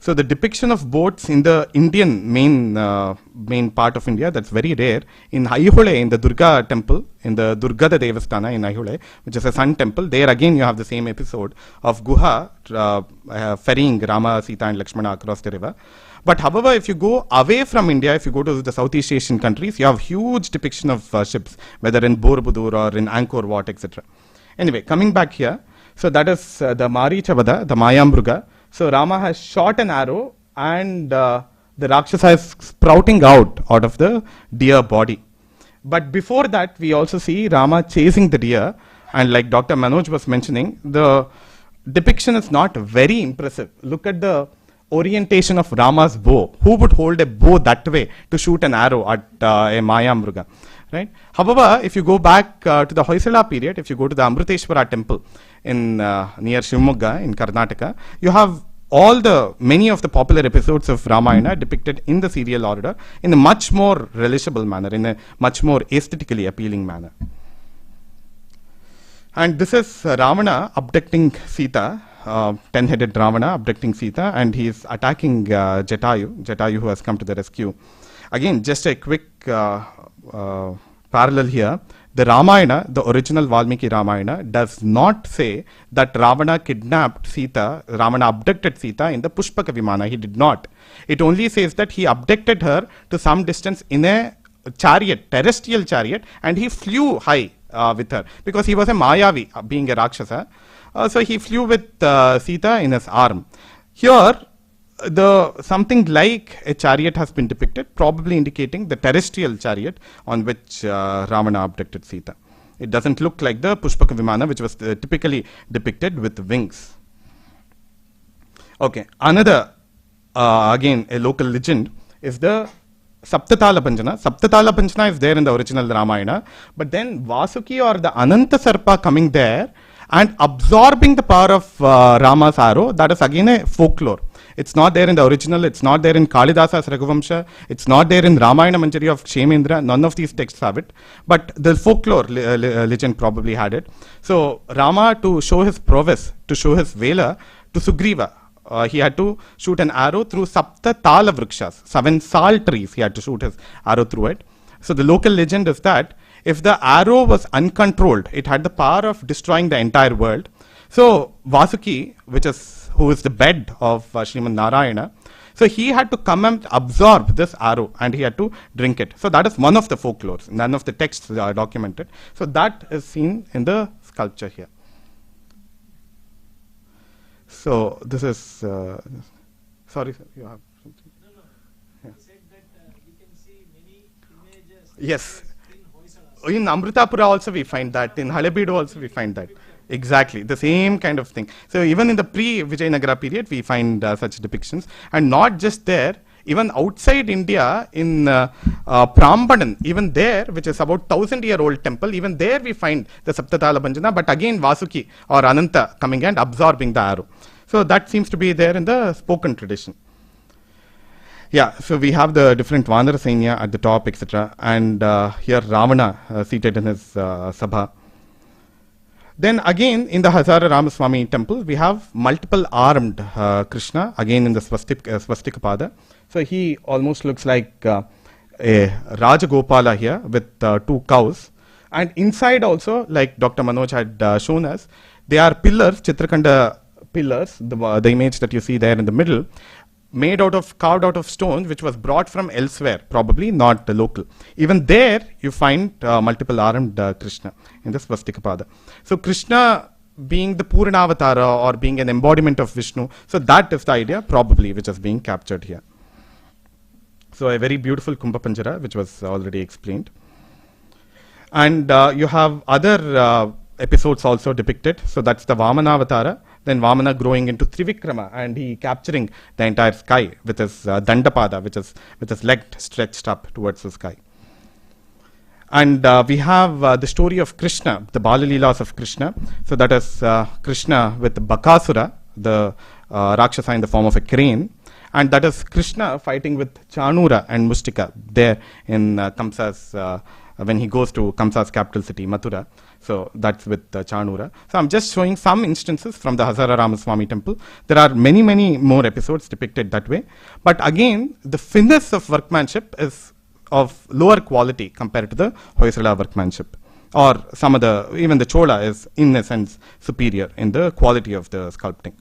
So the depiction of boats in the Indian main part of India, that's very rare. In Aihole, in the Durga temple, in the Durgada Devasthana in Aihole, which is a sun temple, there again you have the same episode of Guha ferrying Rama, Sita and Lakshmana across the river. But however, if you go away from India, if you go to the Southeast Asian countries, you have huge depiction of ships, whether in Borobudur or in Angkor Wat, etc. Anyway, coming back here, so that is the Marichavada, the Mayamruga. So Rama has shot an arrow and the Rakshasa is sprouting out of the deer body. But before that, we also see Rama chasing the deer, and like Dr. Manoj was mentioning, the depiction is not very impressive. Look at the orientation of Rama's bow. Who would hold a bow that way to shoot an arrow at a Mayamruga? Right? However, if you go back to the Hoysala period, if you go to the Amruteshwara temple in near Shivamogga in Karnataka, you have many of the popular episodes of Ramayana depicted in the serial order in a much more relishable manner, in a much more aesthetically appealing manner. And this is Ravana abducting Sita, 10-headed Ravana abducting Sita, and he is attacking Jatayu who has come to the rescue. Again, just a quick parallel here. The Ramayana, the original Valmiki Ramayana, does not say that Ravana kidnapped Sita, Ravana abducted Sita in the Pushpaka Vimana. He did not. It only says that he abducted her to some distance in a chariot, terrestrial chariot, and he flew high with her, because he was a Mayavi, being a Rakshasa. So he flew with Sita in his arm. Here, something like a chariot has been depicted, probably indicating the terrestrial chariot on which Ravana abducted Sita. It doesn't look like the Pushpaka Vimana, which was typically depicted with wings. Okay, another, again, a local legend is the Saptatala Panjana. Saptatala Panjana is there in the original Ramayana, but then Vasuki or the Ananta Sarpa coming there and absorbing the power of Rama's arrow, that is again a folklore. It's not there in the original, it's not there in Kalidasa's Raghuvamsha, it's not there in Ramayana Manjari of Kshemendra, none of these texts have it, but the folklore legend probably had it. So Rama, to show his prowess, to show his valor, to Sugriva, he had to shoot an arrow through Sapta Tala Vrikshas, 7 sal trees, he had to shoot his arrow through it. So the local legend is that if the arrow was uncontrolled, it had the power of destroying the entire world. So Vasuki, who is the bed of Srimad Narayana, so he had to come and absorb this arrow and he had to drink it. So that is one of the folklores. None of the texts are documented. So that is seen in the sculpture here. So this is, sorry sir, you have something? No. Yeah. You said that you can see many images. Yes. In Hoysala. In Amritapura also we find that. In Halebeedu also we find that. Exactly, the same kind of thing. So even in the pre-Vijayanagara period, we find such depictions. And not just there, even outside India, in Prambanan, even there, which is about 1,000-year-old temple, even there we find the Saptatala Banjana, but again Vasuki or Ananta coming and absorbing the arrow. So that seems to be there in the spoken tradition. Yeah, so we have the different Vanara Sainya at the top, etc. And here Ravana seated in his Sabha. Then again in the Hazara Ramaswamy temple, we have multiple armed Krishna, again in the Swastika Pada. So he almost looks like a Rajagopala here with 2 cows. And inside also, like Dr. Manoj had shown us, they are pillars, Chitrakanda pillars, the image that you see there in the middle, carved out of stone, which was brought from elsewhere, probably not the local. Even there, you find multiple armed Krishna in the Swastika Pada. So Krishna being the Puranavatara or being an embodiment of Vishnu, so that is the idea probably which is being captured here. So a very beautiful Kumbha Panjara, which was already explained. And you have other episodes also depicted. So that's the Vamanavatara. Then Vamana growing into Trivikrama and he capturing the entire sky with his Dandapada, with his leg stretched up towards the sky. And we have the story of Krishna, the Balalilas of Krishna. So that is Krishna with Bakasura, the Rakshasa in the form of a crane. and that is Krishna fighting with Chanura and Mustika there in Kamsa's, when he goes to Kamsa's capital city, Mathura. So that's with Chanura. So I'm just showing some instances from the Hazara Ramaswamy temple. There are many, many more episodes depicted that way. But again, the finesse of workmanship is of lower quality compared to the Hoysala workmanship. Or some of the, even the Chola is in a sense superior in the quality of the sculpting.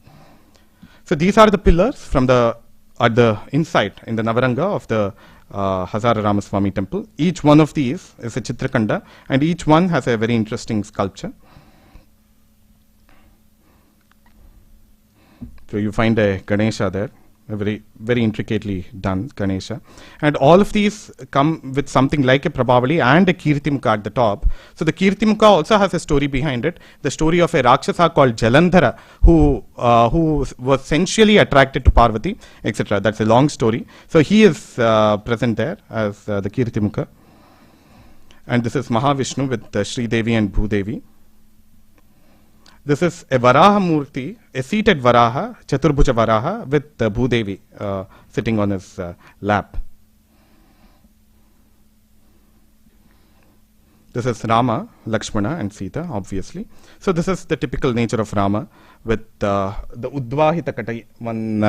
So these are the pillars from the, at the inside in the Navaranga of the Hazara Ramaswamy temple. Each one of these is a Chitrakanda, and each one has a very interesting sculpture. So you find a Ganesha there, a very, very intricately done Ganesha. And all of these come with something like a Prabhavali and a Kirtimukha at the top. So the Kirtimukha also has a story behind it, the story of a Rakshasa called Jalandhara, who was sensually attracted to Parvati, etc. That's a long story. So he is present there as the Kirtimukha. And this is Mahavishnu with Sri Devi and Bhudevi. This is a Varaha Murti, a seated Varaha, Chaturbhuja Varaha, with Bhudevi sitting on his lap. This is Rama, Lakshmana and Sita, obviously. So this is the typical nature of Rama with the Udvahita Katai, one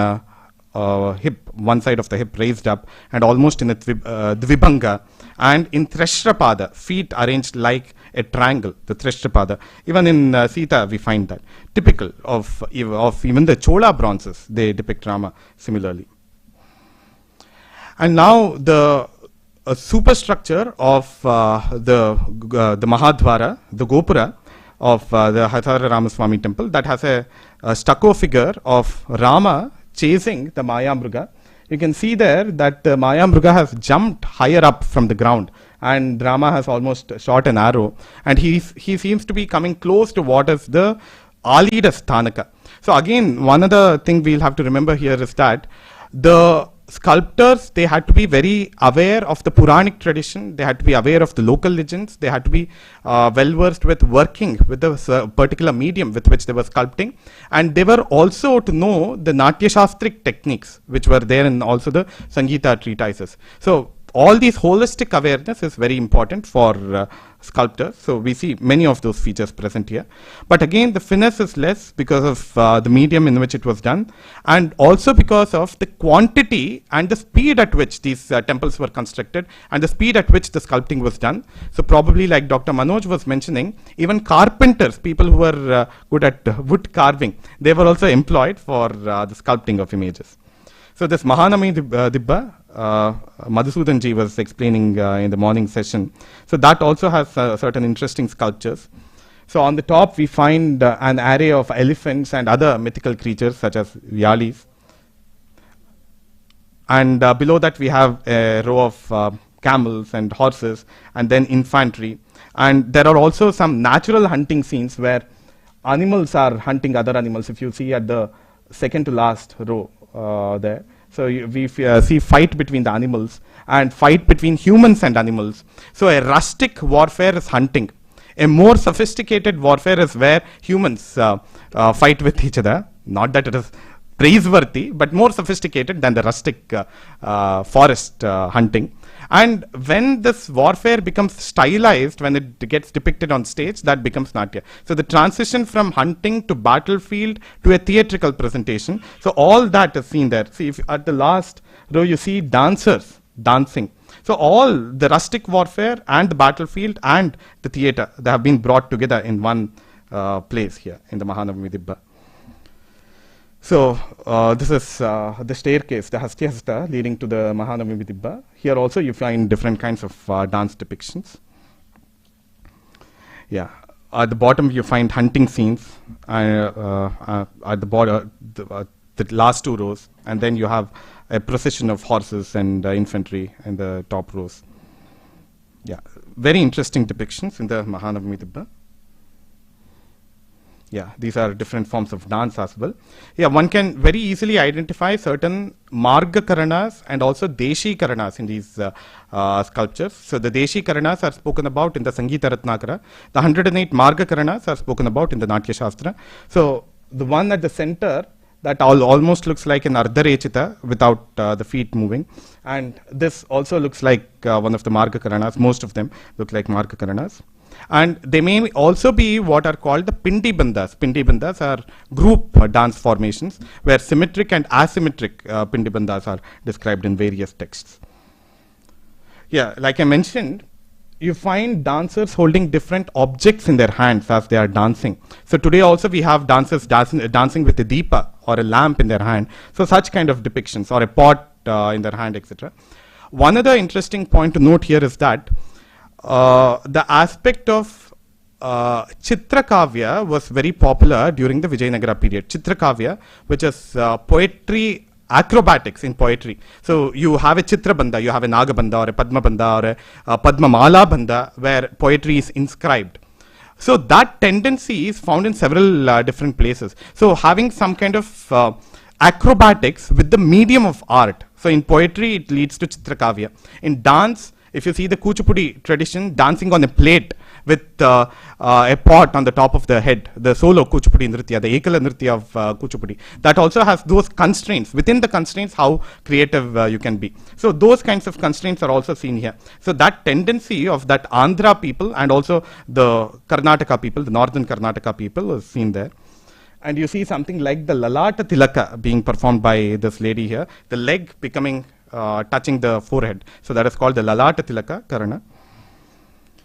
hip, one side of the hip raised up and almost in a Dvibhanga, and in Threshrapada, feet arranged like a triangle, the Threshrapada. Even in Sita we find that. Typical of even the Chola bronzes, they depict Rama similarly. And now the superstructure of the Mahadwara, the Gopura of the Hazara Ramaswamy temple, that has a stucco figure of Rama chasing the Maya Mruga. You can see there that the Maya Mruga has jumped higher up from the ground, and Rama has almost shot an arrow, and he seems to be coming close to what is the Alida Sthanaka. So again, one other thing we'll have to remember here is that the sculptors, they had to be very aware of the Puranic tradition, they had to be aware of the local legends, they had to be well versed with working with the particular medium with which they were sculpting, and they were also to know the Natya Shastric techniques which were there in also the Sangeeta treatises. So all these holistic awareness is very important for sculptors. So we see many of those features present here. But again, the finesse is less because of the medium in which it was done, and also because of the quantity and the speed at which these temples were constructed and the speed at which the sculpting was done. So probably, like Dr. Manoj was mentioning, even carpenters, people who were good at wood carving, they were also employed for the sculpting of images. So this Mahanami Dibba, Madhusudan ji was explaining in the morning session. So that also has certain interesting sculptures. So on the top we find an array of elephants and other mythical creatures such as Yalis. And below that we have a row of camels and horses, and then infantry. And there are also some natural hunting scenes where animals are hunting other animals. If you see at the second to last row there. So we see fight between the animals and fight between humans and animals. So a rustic warfare is hunting. A more sophisticated warfare is where humans fight with each other. Not that it is praiseworthy, but more sophisticated than the rustic forest hunting. And when this warfare becomes stylized, when it gets depicted on stage, that becomes Natya. So the transition from hunting to battlefield to a theatrical presentation, so all that is seen there. See, if at the last row you see dancers dancing. So all the rustic warfare and the battlefield and the theatre, they have been brought together in one place here in the Mahanavami Dibba. So this is the staircase, the Hastyahasta leading to the Mahanavami Dibba. Here also you find different kinds of dance depictions. Yeah, at the bottom you find hunting scenes at the border, the last two rows, and then you have a procession of horses and infantry in the top rows. Yeah, very interesting depictions in the Mahanavami Dibba. Yeah, these are different forms of dance as well. Yeah, one can very easily identify certain Marga Karanas and also Deshi Karanas in these sculptures. So the Deshi Karanas are spoken about in the Sangeeta Ratnakara. The 108 Marga Karanas are spoken about in the Natya Shastra. So the one at the center, that almost looks like an Ardharechita without the feet moving. And this also looks like one of the Margakaranas. Most of them look like Margakaranas. And they may also be what are called the Pindi Bandhas. Pindi Bandhas are group dance formations where symmetric and asymmetric Pindi Bandhas are described in various texts. Yeah, like I mentioned, you find dancers holding different objects in their hands as they are dancing. So today also we have dancers dancing with a deepa or a lamp in their hand. So such kind of depictions, or a pot in their hand, etc. One other interesting point to note here is that the aspect of Chitrakavya was very popular during the Vijayanagara period. Chitrakavya, which is poetry, acrobatics in poetry. So you have a Chitra Bandha, you have a Naga Bandha or a Padma Bandha or a Padma Mala Bandha where poetry is inscribed. So that tendency is found in several different places. So having some kind of acrobatics with the medium of art. So in poetry it leads to Chitrakavya. In dance, if you see the Kuchipudi tradition, dancing on a plate with a pot on the top of the head, the solo Kuchipudi Nritya, the Ekala Nritya of Kuchipudi, that also has those constraints. Within the constraints, how creative you can be. So those kinds of constraints are also seen here. So that tendency of that Andhra people and also the Karnataka people, the northern Karnataka people, is seen there. And you see something like the Lalata Tilaka being performed by this lady here, the leg becoming touching the forehead. So that is called the Lalata Tilaka Karana.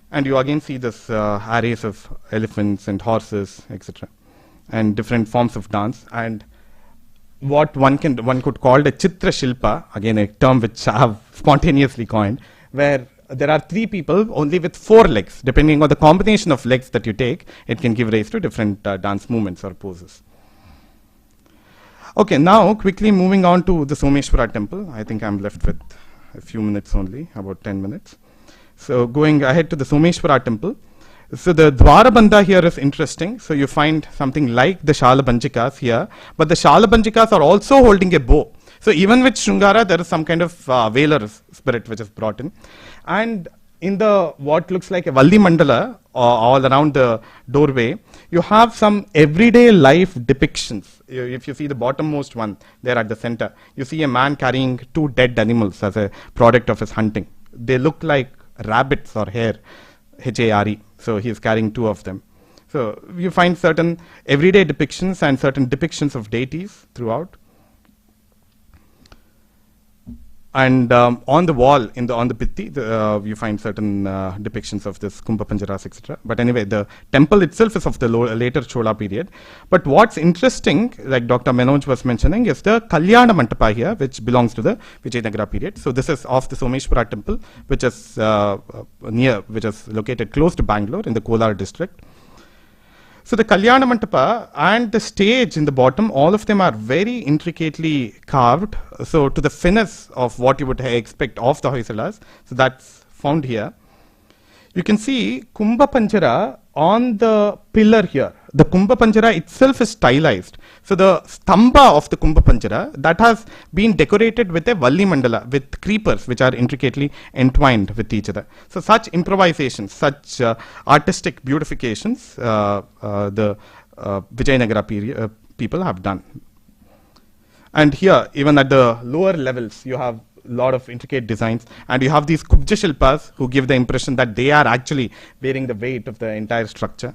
And you again see this arrays of elephants and horses, etc. and different forms of dance. And what one could call the Chitra Shilpa, again a term which I have spontaneously coined, where there are three people only with four legs. Depending on the combination of legs that you take, it can give rise to different dance movements or poses. Okay, now quickly moving on to the Someshwara temple. I think I'm left with a few minutes only, about 10 minutes. So going ahead to the Someshwara temple. So the Dwarabandha here is interesting. So you find something like the Shalabanjikas here, but the Shalabanjikas are also holding a bow. So even with Shungara, there is some kind of Velar spirit which is brought in. And in the what looks like a Valli Mandala all around the doorway, you have some everyday life depictions. If you see the bottommost one there at the center, you see a man carrying two dead animals as a product of his hunting. They look like rabbits or hare, H-A-R-E. So he is carrying two of them. So you find certain everyday depictions and certain depictions of deities throughout. And on the wall, on the Pitti, you find certain depictions of this Kumbha Panjaras, etc. But anyway, the temple itself is of the later Chola period. But what's interesting, like Dr. Manoj was mentioning, is the Kalyana Mantapa here, which belongs to the Vijayanagara period. So this is of the Someshwara temple, which is which is located close to Bangalore in the Kolar district. So the Kalyana Mantapa and the stage in the bottom, all of them are very intricately carved. So to the finesse of what you would expect of the Hoysalas. So that's found here. You can see Kumbha Panjara on the pillar here. The Kumbha Panjara itself is stylized. So the stamba of the Kumbha Panjara, that has been decorated with a Valli Mandala, with creepers which are intricately entwined with each other. So such improvisations, such artistic beautifications, the Vijayanagara people have done. And here, even at the lower levels, you have lot of intricate designs, and you have these Kubja Shilpas who give the impression that they are actually bearing the weight of the entire structure.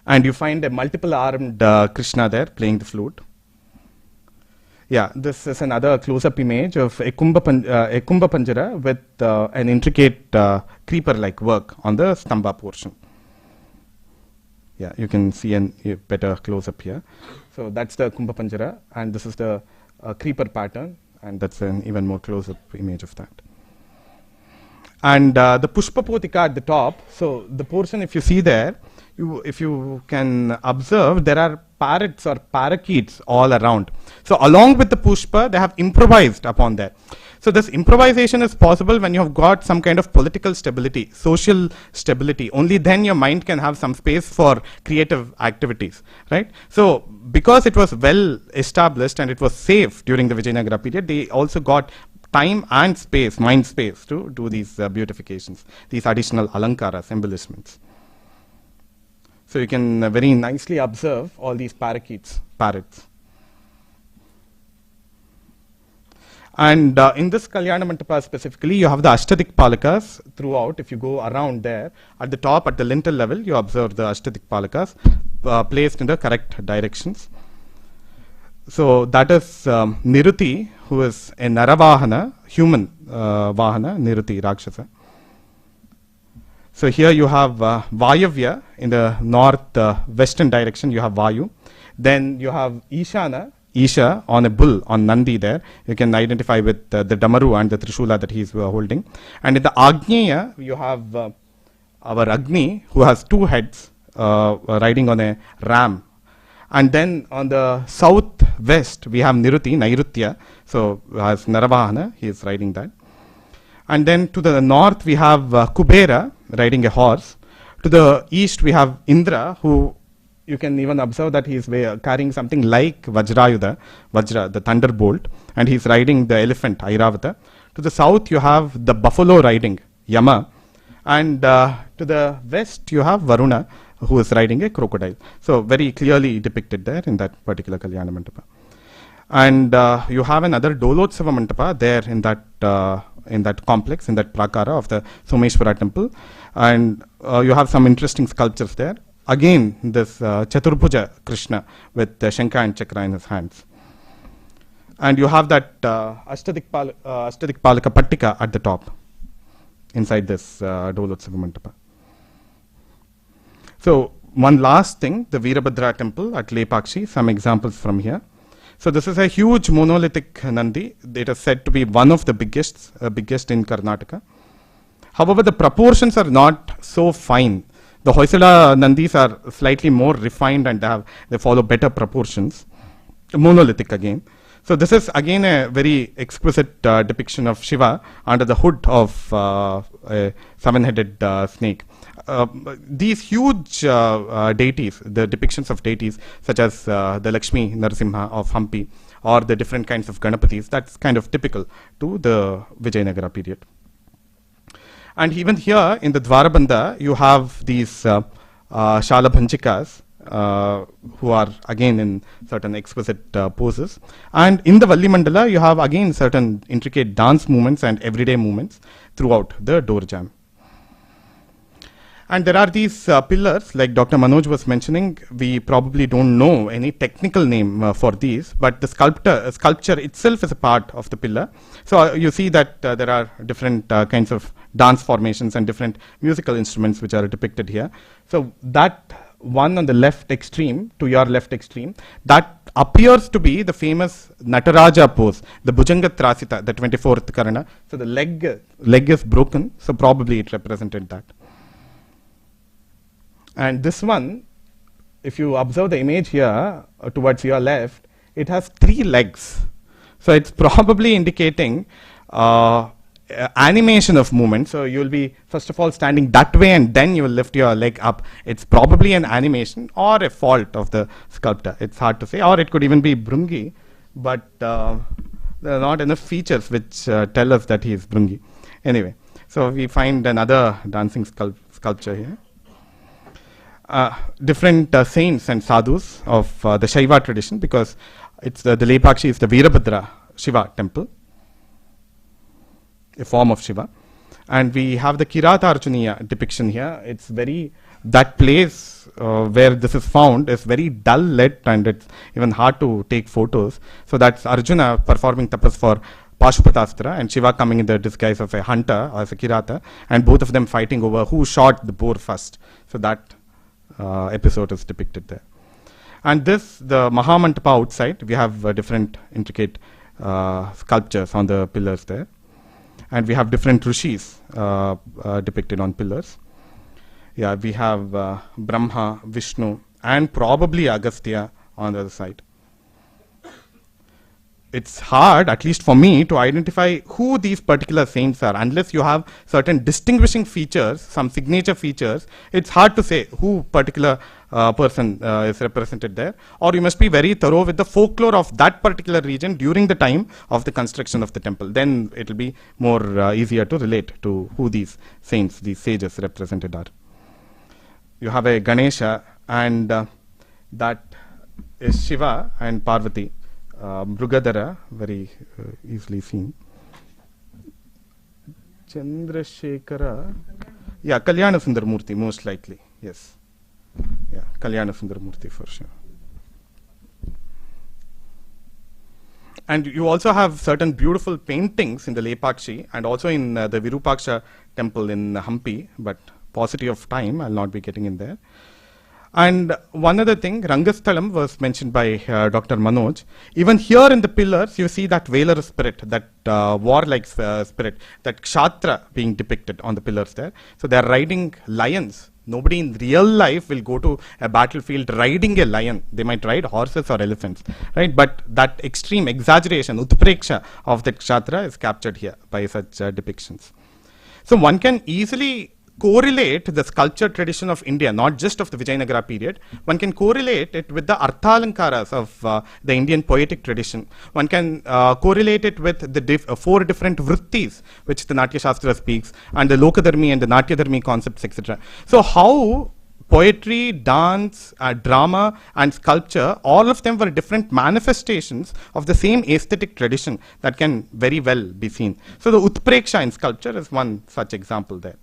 And you find a multiple armed Krishna there playing the flute. Yeah, this is another close-up image of a Kumbha Panjara with an intricate creeper-like work on the stamba portion. Yeah, you can see a better close-up here. So that's the Kumbha Panjara, and this is the creeper pattern. And that's an even more close-up image of that. And the Pushpapotika at the top, so the portion, if you see there, if you can observe, there are parrots or parakeets all around. So along with the Pushpa, they have improvised upon that. So this improvisation is possible when you have got some kind of political stability, social stability. Only then your mind can have some space for creative activities, right? So because it was well established and it was safe during the Vijayanagara period, they also got time and space, mind space, to do these beautifications, these additional alankaras, embellishments. So you can very nicely observe all these parrots. And in this Kalyana Mandapa specifically, you have the Ashtadik Palakas throughout. If you go around there, at the top, at the lintel level, you observe the Ashtadik Palakas placed in the correct directions. So that is Niruti, who is a Naravahana, human Vahana, Niruti, Rakshasa. So here you have Vayavya in the north western direction, you have Vayu. Then you have Ishana, Isha on a bull, on Nandi there. You can identify with the Damaru and the Trishula that he is holding. And in the Agneya, you have our Agni, who has two heads, riding on a ram. And then on the southwest, we have Niruti, Nairutya. So as Naravahana, he is riding that. And then to the north, we have Kubera, riding a horse. To the east, we have Indra, who you can even observe that he is carrying something like Vajra, the thunderbolt, and he is riding the elephant, Airavata. To the south, you have the buffalo riding, Yama. And to the west, you have Varuna, who is riding a crocodile. So very clearly depicted there in that particular Kalyana Mandapa. And you have another Dolotsava Mandapa there in that complex, in that prakara of the Someshwara temple. And you have some interesting sculptures there. Again, this Chaturbhuja Krishna with the Shankha and Chakra in his hands. And you have that Ashtadik Palaka Pattika at the top, inside this Dolotsava Mandapa. So one last thing, the Veerabhadra temple at Lepakshi, some examples from here. So this is a huge monolithic Nandi. It is said to be one of the biggest in Karnataka. However, the proportions are not so fine. The Hoysala Nandis are slightly more refined and they follow better proportions. Monolithic again. So this is again a very exquisite depiction of Shiva under the hood of a seven-headed snake. These huge deities, the depictions of deities such as the Lakshmi Narasimha of Hampi or the different kinds of Ganapatis, that's kind of typical to the Vijayanagara period. And even here in the Dwarabandha, you have these Shalabhanchikas who are again in certain exquisite poses. And in the Valli Mandala, you have again certain intricate dance movements and everyday movements throughout the door jamb. And there are these pillars, like Dr. Manoj was mentioning. We probably don't know any technical name for these, but the sculpture itself is a part of the pillar. So you see that there are different kinds of dance formations and different musical instruments which are depicted here. So that one on the left extreme, to your left extreme, that appears to be the famous Nataraja pose, the Bhujanga Trasita, the 24th Karana. So the leg is broken, so probably it represented that. And this one, if you observe the image here towards your left, it has 3 legs. So it's probably indicating animation of movement. So you will be first of all standing that way and then you will lift your leg up. It's probably an animation or a fault of the sculptor. It's hard to say, or it could even be Brungi, but there are not enough features which tell us that he is Brungi. Anyway, so we find another dancing sculpture here. Different saints and sadhus of the Shaiva tradition, because it's the Lepakshi is the Veerabhadra Shiva temple, a form of Shiva. And we have the Kirata Arjuniya depiction here. It's very, that place where this is found is very dull lit and it's even hard to take photos. So that's Arjuna performing tapas for Pashupatastra and Shiva coming in the disguise of a hunter as a Kirata, and both of them fighting over who shot the boar first. So that episode is depicted there. And this, the Mahamantapa outside, we have different intricate sculptures on the pillars there. And we have different rishis depicted on pillars. Yeah, we have Brahma, Vishnu, and probably Agastya on the other side. It's hard, at least for me, to identify who these particular saints are. Unless you have certain distinguishing features, some signature features, it's hard to say who particular person is represented there. Or you must be very thorough with the folklore of that particular region during the time of the construction of the temple. Then it will be more easier to relate to who these saints, these sages represented are. You have a Ganesha and that is Shiva and Parvati. Mrugadhara, very easily seen. Chandrasekhara, yeah, Kalyana Sundaramurti, most likely, yes. Yeah, Kalyana Sundaramurti for sure. And you also have certain beautiful paintings in the Lepakshi and also in the Virupaksha temple in Hampi, but paucity of time, I'll not be getting in there. And one other thing, Rangasthalam was mentioned by Dr. Manoj. Even here in the pillars, you see that Velar spirit, that warlike spirit, that Kshatra being depicted on the pillars there. So they are riding lions. Nobody in real life will go to a battlefield riding a lion. They might ride horses or elephants, right? But that extreme exaggeration, utpreksha of the Kshatra is captured here by such depictions. So one can easily correlate the sculpture tradition of India, not just of the Vijayanagara period. One can correlate it with the Arthalankaras of the Indian poetic tradition. One can correlate it with the 4 different vrittis which the Natya Shastra speaks, and the Lokadharmi and the Natyadharmi concepts, etc. So how poetry, dance, drama and sculpture, all of them were different manifestations of the same aesthetic tradition that can very well be seen. So the Utpreksha in sculpture is one such example there.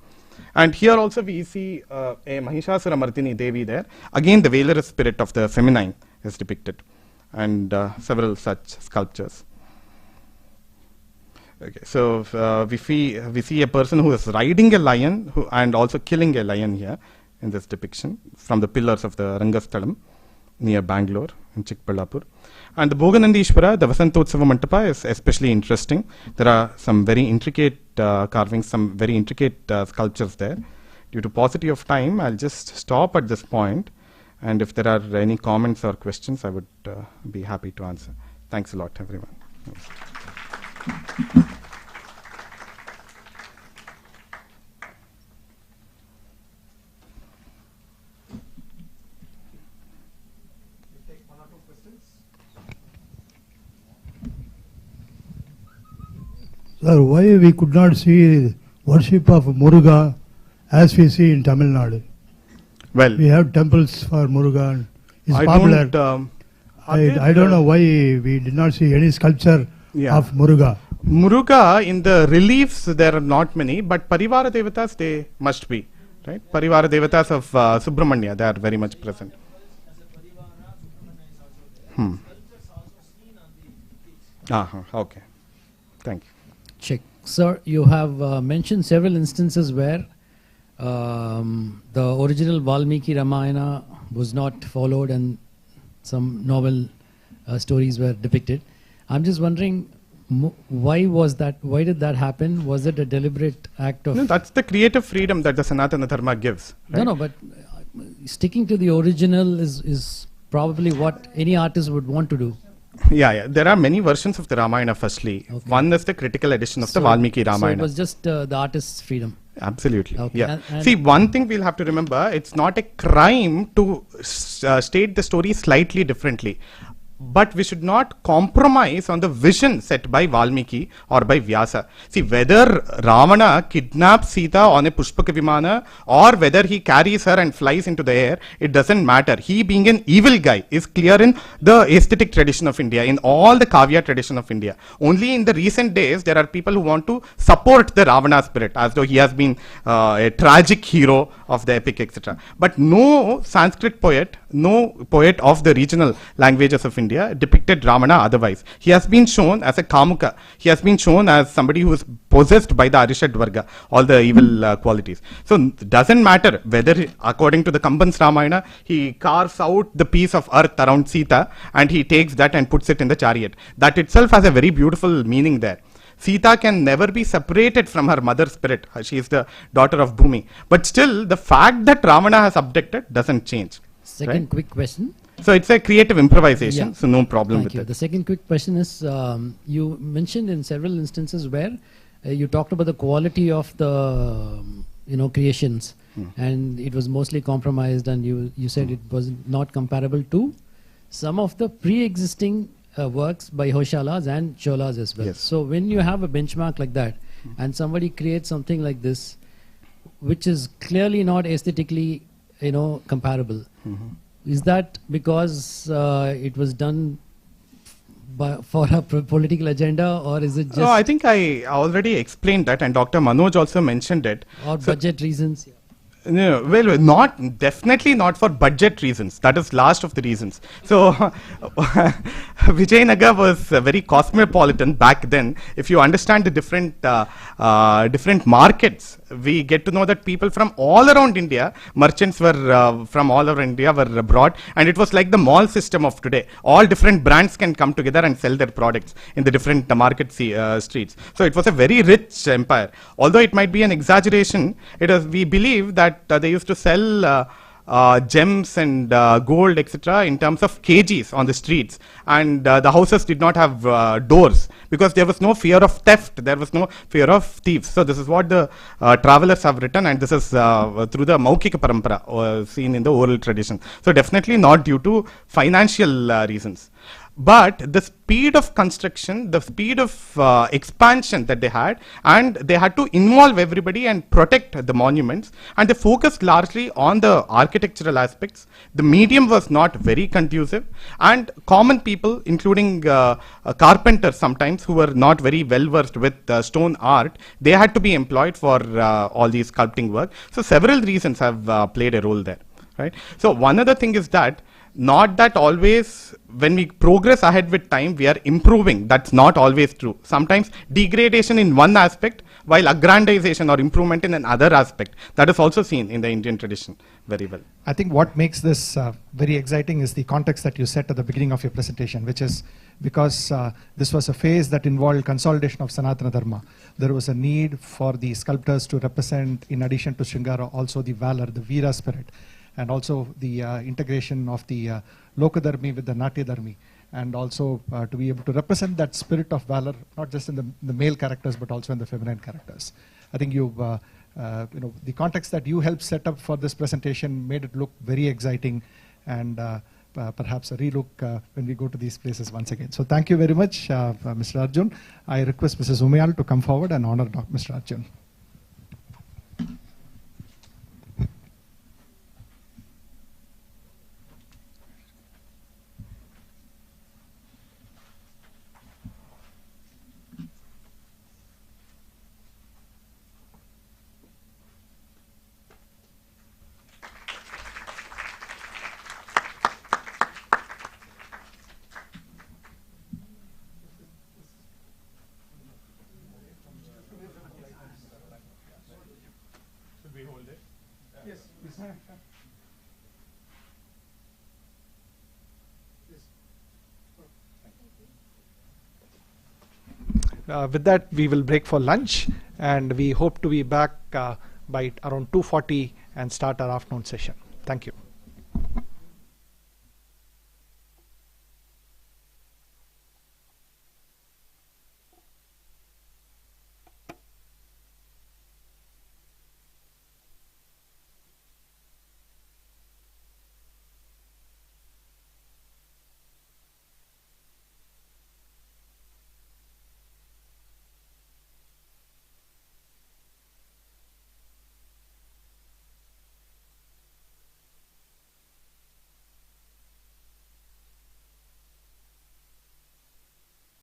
And here also we see a Mahishasura Mardini Devi there. Again, the Velar spirit of the feminine is depicted, and several such sculptures. Okay, so we see a person who is riding a lion and also killing a lion here in this depiction from the pillars of the Rangasthalam near Bangalore in Chikballapur. And the Bhoganandishwara, the Vasantotsava Mantapa, is especially interesting. There are some very intricate carvings, some very intricate sculptures there. Due to paucity of time, I'll just stop at this point, and if there are any comments or questions, I would be happy to answer. Thanks a lot, everyone. Sir, why we could not see worship of Muruga as we see in Tamil Nadu? Well, we have temples for Muruga. And it's I popular. I don't know why we did not see any sculpture of Muruga. Muruga, in the reliefs there are not many, but Parivara Devatas they must be, right? Parivara Devatas of Subramanya, they are very much present. Okay. Thank you. Check. Sir, you have mentioned several instances where the original Valmiki Ramayana was not followed and some novel stories were depicted. I'm just wondering, why was that? Why did that happen? Was it a deliberate act of... No, that's the creative freedom that the Sanatana Dharma gives. Right? No, but sticking to the original is probably what any artist would want to do. Yeah. There are many versions of the Ramayana, firstly. Okay. One is the critical edition of the Valmiki Ramayana. So it was just the artist's freedom. Absolutely. Okay. Yeah. See, one thing we'll have to remember, it's not a crime to state the story slightly differently. But we should not compromise on the vision set by Valmiki or by Vyasa. See, whether Ravana kidnaps Sita on a Pushpaka Vimana or whether he carries her and flies into the air, it doesn't matter. He, being an evil guy, is clear in the aesthetic tradition of India, in all the Kavya tradition of India. Only in the recent days, there are people who want to support the Ravana spirit as though he has been a tragic hero of the epic, etc. But no Sanskrit poet, no poet of the regional languages of India depicted Ravana otherwise. He has been shown as a Kamuka. He has been shown as somebody who is possessed by the Arishad Varga, all the evil qualities. So it doesn't matter whether, according to the Kamban's Ramayana, he carves out the piece of earth around Sita and he takes that and puts it in the chariot. That itself has a very beautiful meaning there. Sita can never be separated from her mother spirit. She is the daughter of Bhumi. But still, the fact that Ravana has abducted doesn't change. Second quick question. So it's a creative improvisation, so no problem with it. The second quick question is, you mentioned in several instances where you talked about the quality of the creations, and it was mostly compromised, and you said it was not comparable to some of the pre-existing works by Hoysalas and Cholas as well. Yes. So when you have a benchmark like that, and somebody creates something like this, which is clearly not aesthetically comparable, Is that because it was done for a political agenda, or is it just No, I think I already explained that, and Dr. Manoj also mentioned it. or budget reasons? No, well, definitely not for budget reasons. That is last of the reasons. So, Vijayanagara was very cosmopolitan back then. If you understand the different markets, we get to know that people from all around India, merchants were from all over India were abroad, and it was like the mall system of today. All different brands can come together and sell their products in the different market streets. So it was a very rich empire. Although it might be an exaggeration, we believe that they used to sell gems and gold, etc., in terms of kgs on the streets, and the houses did not have doors because there was no fear of theft, there was no fear of thieves. So this is what the travelers have written, and this is through the Maukika Parampara seen in the oral tradition. So definitely not due to financial reasons. But the speed of construction, the speed of expansion that they had, and they had to involve everybody and protect the monuments, and they focused largely on the architectural aspects. The medium was not very conducive, and common people, including carpenters sometimes, who were not very well versed with stone art, they had to be employed for all these sculpting work. So several reasons have played a role there, right? So one other thing is that not that always when we progress ahead with time, we are improving. That's not always true. Sometimes degradation in one aspect, while aggrandization or improvement in another aspect. That is also seen in the Indian tradition very well. I think what makes this very exciting is the context that you set at the beginning of your presentation, which is because this was a phase that involved consolidation of Sanatana Dharma. There was a need for the sculptors to represent, in addition to Shringara, also the valor, the Veera spirit, and also the integration of the Lokadharmi with the Natyadharmi, and also to be able to represent that spirit of valor, not just in the male characters, but also in the feminine characters. I think you've, the context that you helped set up for this presentation made it look very exciting, and perhaps a relook when we go to these places once again. So thank you very much, Mr. Arjun. I request Mrs. Umayal to come forward and honor Mr. Arjun. With that, we will break for lunch, and we hope to be back by around 2:40 and start our afternoon session. Thank you.